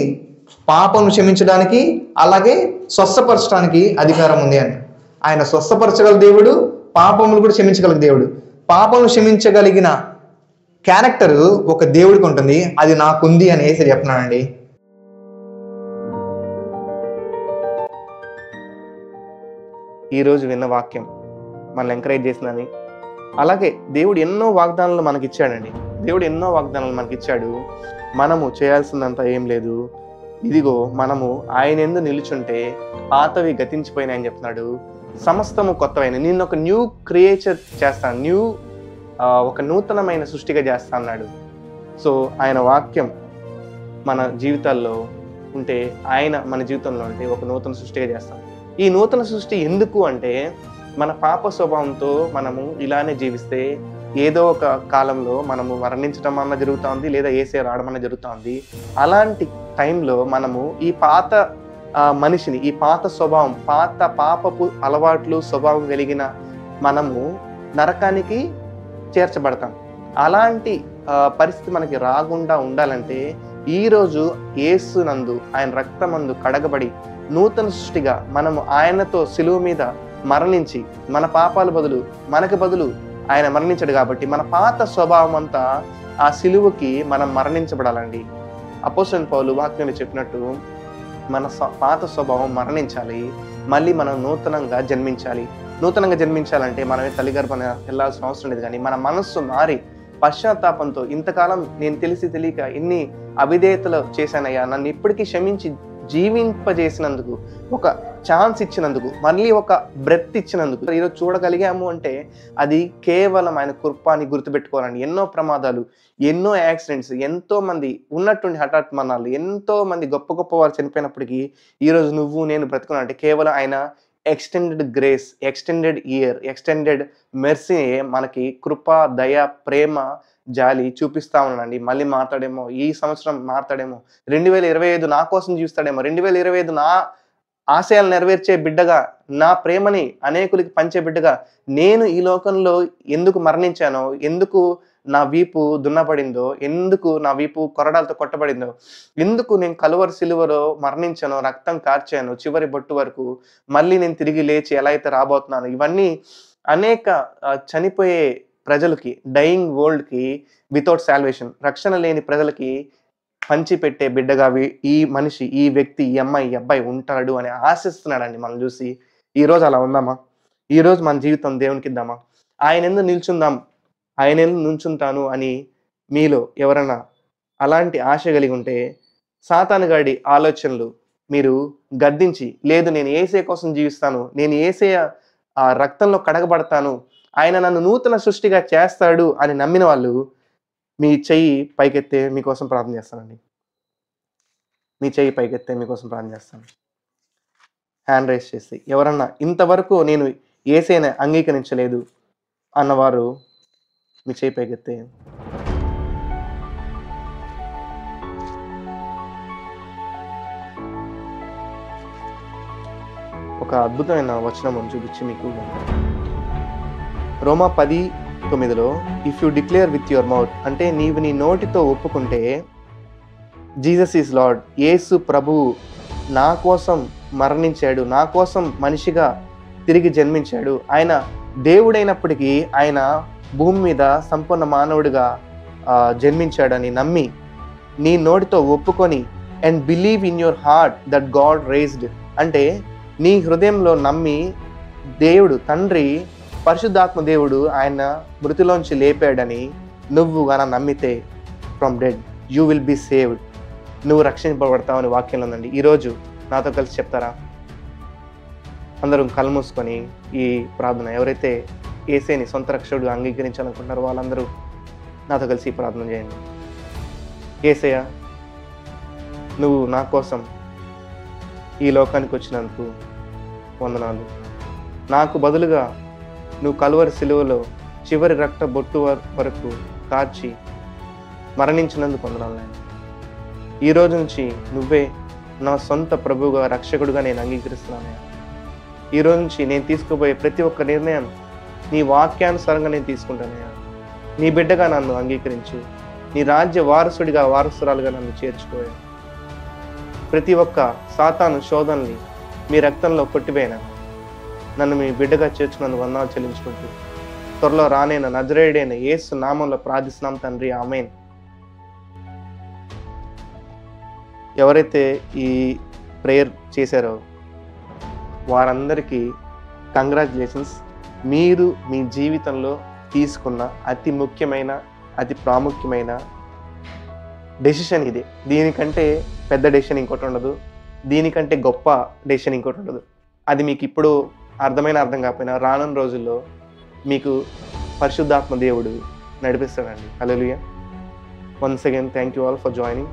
పాపం క్షమించడానికి అలాగే స్వస్థపరచడానికి అధికారం ఉంది అంట. ఆయన స్వస్థపరచగల దేవుడు, పాపములు కూడా క్షమించగల దేవుడు. పాపం క్షమించగలిగిన క్యారెక్టర్ ఒక దేవుడికి ఉంటుంది, అది నాకుంది అని యేసు చెప్తున్నానండి. ఈరోజు విన్న వాక్యం మనల్ని ఎంకరేజ్ చేసిందని, అలాగే దేవుడు ఎన్నో వాగ్దానాలు మనకి ఇచ్చాడండి. దేవుడు ఎన్నో వాగ్దానాలు మనకి ఇచ్చాడు. మనము చేయాల్సిందంతా ఏం లేదు. ఇదిగో మనము ఆయన యందు నిలుచుంటే పాతవి గతించిపోయినాయని చెప్తున్నాడు, సమస్తము కొత్తవైన, నేను ఒక న్యూ క్రియేచర్ చేస్తాను, ఒక నూతనమైన సృష్టిగా చేస్తా అన్నాడు. సో ఆయన వాక్యం మన జీవితాల్లో ఉంటే, ఆయన మన జీవితంలో ఉంటే ఒక నూతన సృష్టిగా చేస్తాం. ఈ నూతన సృష్టి ఎందుకు అంటే, మన పాప స్వభావంతో మనము ఇలానే జీవిస్తే ఏదో ఒక కాలంలో మనము మరణించడం అన్న జరుగుతూ ఉంది, లేదా యేసే రావడం అన్న జరుగుతూ ఉంది. అలాంటి టైంలో మనము ఈ పాత మనిషిని, ఈ పాత స్వభావం, పాత పాపపు అలవాట్లు స్వభావం కలిగిన మనము నరకానికి చేర్చబడతాం. అలాంటి పరిస్థితి మనకి రాకుండా ఉండాలంటే ఈరోజు యేసునందు, ఆయన రక్తమందు కడగబడి నూతన సృష్టిగా మనము ఆయనతో సిలువ మీద మరణించి, మన పాపాల బదులు, మనకు బదులు ఆయన మరణించాడు కాబట్టి మన పాత స్వభావం అంతా ఆ సిలువకి మనం మరణించబడాలండి. అపోస్తలుడైన పౌలు వాక్యంలో చెప్పినట్టు మన పాత స్వభావం మరణించాలి, మళ్ళీ మనం నూతనంగా జన్మించాలి. నూతనంగా జన్మించాలంటే మనమే తల్లి గర్భాన వెళ్ళాల్సిన అవసరం లేదు, కానీ మన మనస్సు మారి పశ్చాత్తాపంతో, ఇంతకాలం నేను తెలిసి తెలియక ఎన్ని అవిధేయతలు చేశానయ్యా, నన్ను ఇప్పటికీ క్షమించి జీవింపజేసినందుకు, ఒక ఛాన్స్ ఇచ్చినందుకు, మళ్ళీ ఒక బ్రెత్ ఇచ్చినందుకు ఈరోజు చూడగలిగాము అంటే అది కేవలం ఆయన కృపని గుర్తుపెట్టుకోవాలండి. ఎన్నో ప్రమాదాలు, ఎన్నో యాక్సిడెంట్స్, ఎంతో మంది ఉన్నట్టుండి హఠాత్ మరణాలు, ఎంతో మంది గొప్ప గొప్ప వారు చనిపోయినప్పటికీ ఈరోజు నువ్వు నేను బ్రతుకున్నా అంటే కేవలం ఆయన extended grace, extended year, extended mercy మనకి కృప, దయ, ప్రేమ, జాలి చూపిస్తా ఉన్నానండి. మళ్ళీ మాట్లాడేమో, ఈ సంవత్సరం మాట్లాడేమో, 2025 నా కోసం జీవిస్తాడేమో, 2025 నా ఆశయాలు నెరవేర్చే బిడ్డగా, నా ప్రేమని అనేకులకి పంచే బిడ్డగా నేను ఈ లోకంలో ఎందుకు మరణించానో, ఎందుకు నా వీపు దున్నపడిందో, ఎందుకు నా వీపు కొరడాలతో కొట్టబడిందో, ఎందుకు నేను కలువరి సిలువలో మరణించానో, రక్తం కార్చానో చివరి బొట్టు వరకు, మళ్ళీ నేను తిరిగి లేచి ఎలా అయితే రాబోతున్నాను, ఇవన్నీ అనేక చనిపోయే ప్రజలకి, డయింగ్ వరల్డ్కి, వితౌట్ సాల్వేషన్, రక్షణ లేని ప్రజలకి పంచిపెట్టే బిడ్డగా ఈ మనిషి, ఈ వ్యక్తి, ఈ అమ్మాయి, ఈ అబ్బాయి ఉంటాడు అని ఆశిస్తున్నాడండి. మనం చూసి ఈరోజు అలా ఉందామా? ఈరోజు మన జీవితం దేవునికి ఇద్దామా? ఆయన ఎందుకు నిల్చుందాం, ఆయన ఎందుకు నుంచుంటాను అని మీలో ఎవరైనా అలాంటి ఆశ కలిగి ఉంటే సాతానుగాడి ఆలోచనలు మీరు గద్దించి, లేదు నేను యేసే కోసం జీవిస్తాను, నేను యేసే ఆ రక్తంలో కడగబడతాను, ఆయన నన్ను నూతన సృష్టిగా చేస్తాడు అని నమ్మిన వాళ్ళు మీ చెయ్యి పైకెత్తే మీకోసం ప్రార్థన చేస్తానండి. మీ చెయ్యి పైకెత్తే మీకోసం ప్రార్థన చేస్తాను. హ్యాండ్ రైస్ చేసి ఎవరన్నా ఇంతవరకు నేను యేసేని అంగీకరించలేదు అన్నవారు మీ చెయ్యి పైకెత్తే. ఒక అద్భుతమైన వచనం చూపించి మీకు, రోమా 10:9 if you declare with your mouth, అంటే నీవు నీ నోటితో ఒప్పుకుంటే జీసస్ ఈజ్ లార్డ్, యేసు ప్రభువు నా కోసం మరణించాడు, నా కోసం మనిషిగా తిరిగి జన్మించాడు, ఆయన దేవుడైనప్పటికీ ఆయన భూమి మీద సంపూర్ణ మానవుడిగా జన్మించాడని నమ్మి నీ నోటితో ఒప్పుకొని and believe in your heart that God raised, అంటే నీ హృదయంలో నమ్మి దేవుడు తండ్రి పరిశుద్ధాత్మ దేవుడు ఆయన మృతిలోంచి లేపాడని నువ్వు గాన నమ్మితే from did you will be saved, నువ్వు రక్షింపబడతావని వాక్యంలో ఉందండి. ఈరోజు నాతో కలిసి చెప్తారా? అందరూ కళ్ళు మూసుకొని ఈ ప్రార్థన, ఎవరైతే యేసేని సొంత రక్షకుడు అంగీకరించాలనుకుంటున్నారో వాళ్ళందరూ నాతో కలిసి ఈ ప్రార్థన చేయండి. యేసయ్య, నువ్వు నా కోసం ఈ లోకానికి వచ్చినందుకు వందనాలు. నాకు బదులుగా నువ్వు కలువరి సిలువలో చివరి రక్త బొట్టు వరకు కార్చి మరణించినందుకు వందనాలు. ఈ రోజు నుంచి నువ్వే నా సొంత ప్రభువుగా రక్షకుడుగా నేను అంగీకరిస్తున్నానయ్యా. ఈరోజు నుంచి నేను తీసుకుపోయే ప్రతి ఒక్క నిర్ణయం నీ వాక్యానుసారంగా నేను తీసుకుంటానయ్యా. నీ బిడ్డగా నన్ను అంగీకరించు. నీ రాజ్య వారసుడిగా వారసురాలుగా నన్ను చేర్చుకోయా. ప్రతి ఒక్క సాతాను శోధనని మీ రక్తంలో కొట్టివేయనా. నన్ను మీ బిడ్డగా చేర్చున్నందుకు వందనాలు చెల్లించుకుంటూ త్వరలో రానైన నజరేయుడైన యేసు నామంలో ప్రార్థిస్తున్నాం తండ్రి, ఆమేన్. ఎవరైతే ఈ ప్రేయర్ చేశారో వారందరికీ కంగ్రాచులేషన్స్. మీరు మీ జీవితంలో తీసుకున్న అతి ముఖ్యమైన అతి ప్రాముఖ్యమైన డెసిషన్ ఇది. దీనికంటే పెద్ద డెసిషన్ ఇంకోటి ఉండదు, దీనికంటే గొప్ప డెసిషన్ ఇంకోటి ఉండదు. అది మీకు ఇప్పుడు అర్థం కాకపోయినా రానున్న రోజుల్లో మీకు పరిశుద్ధాత్మ దేవుడు నడిపిస్తాడండి. Hallelujah. Once again thank you all for joining.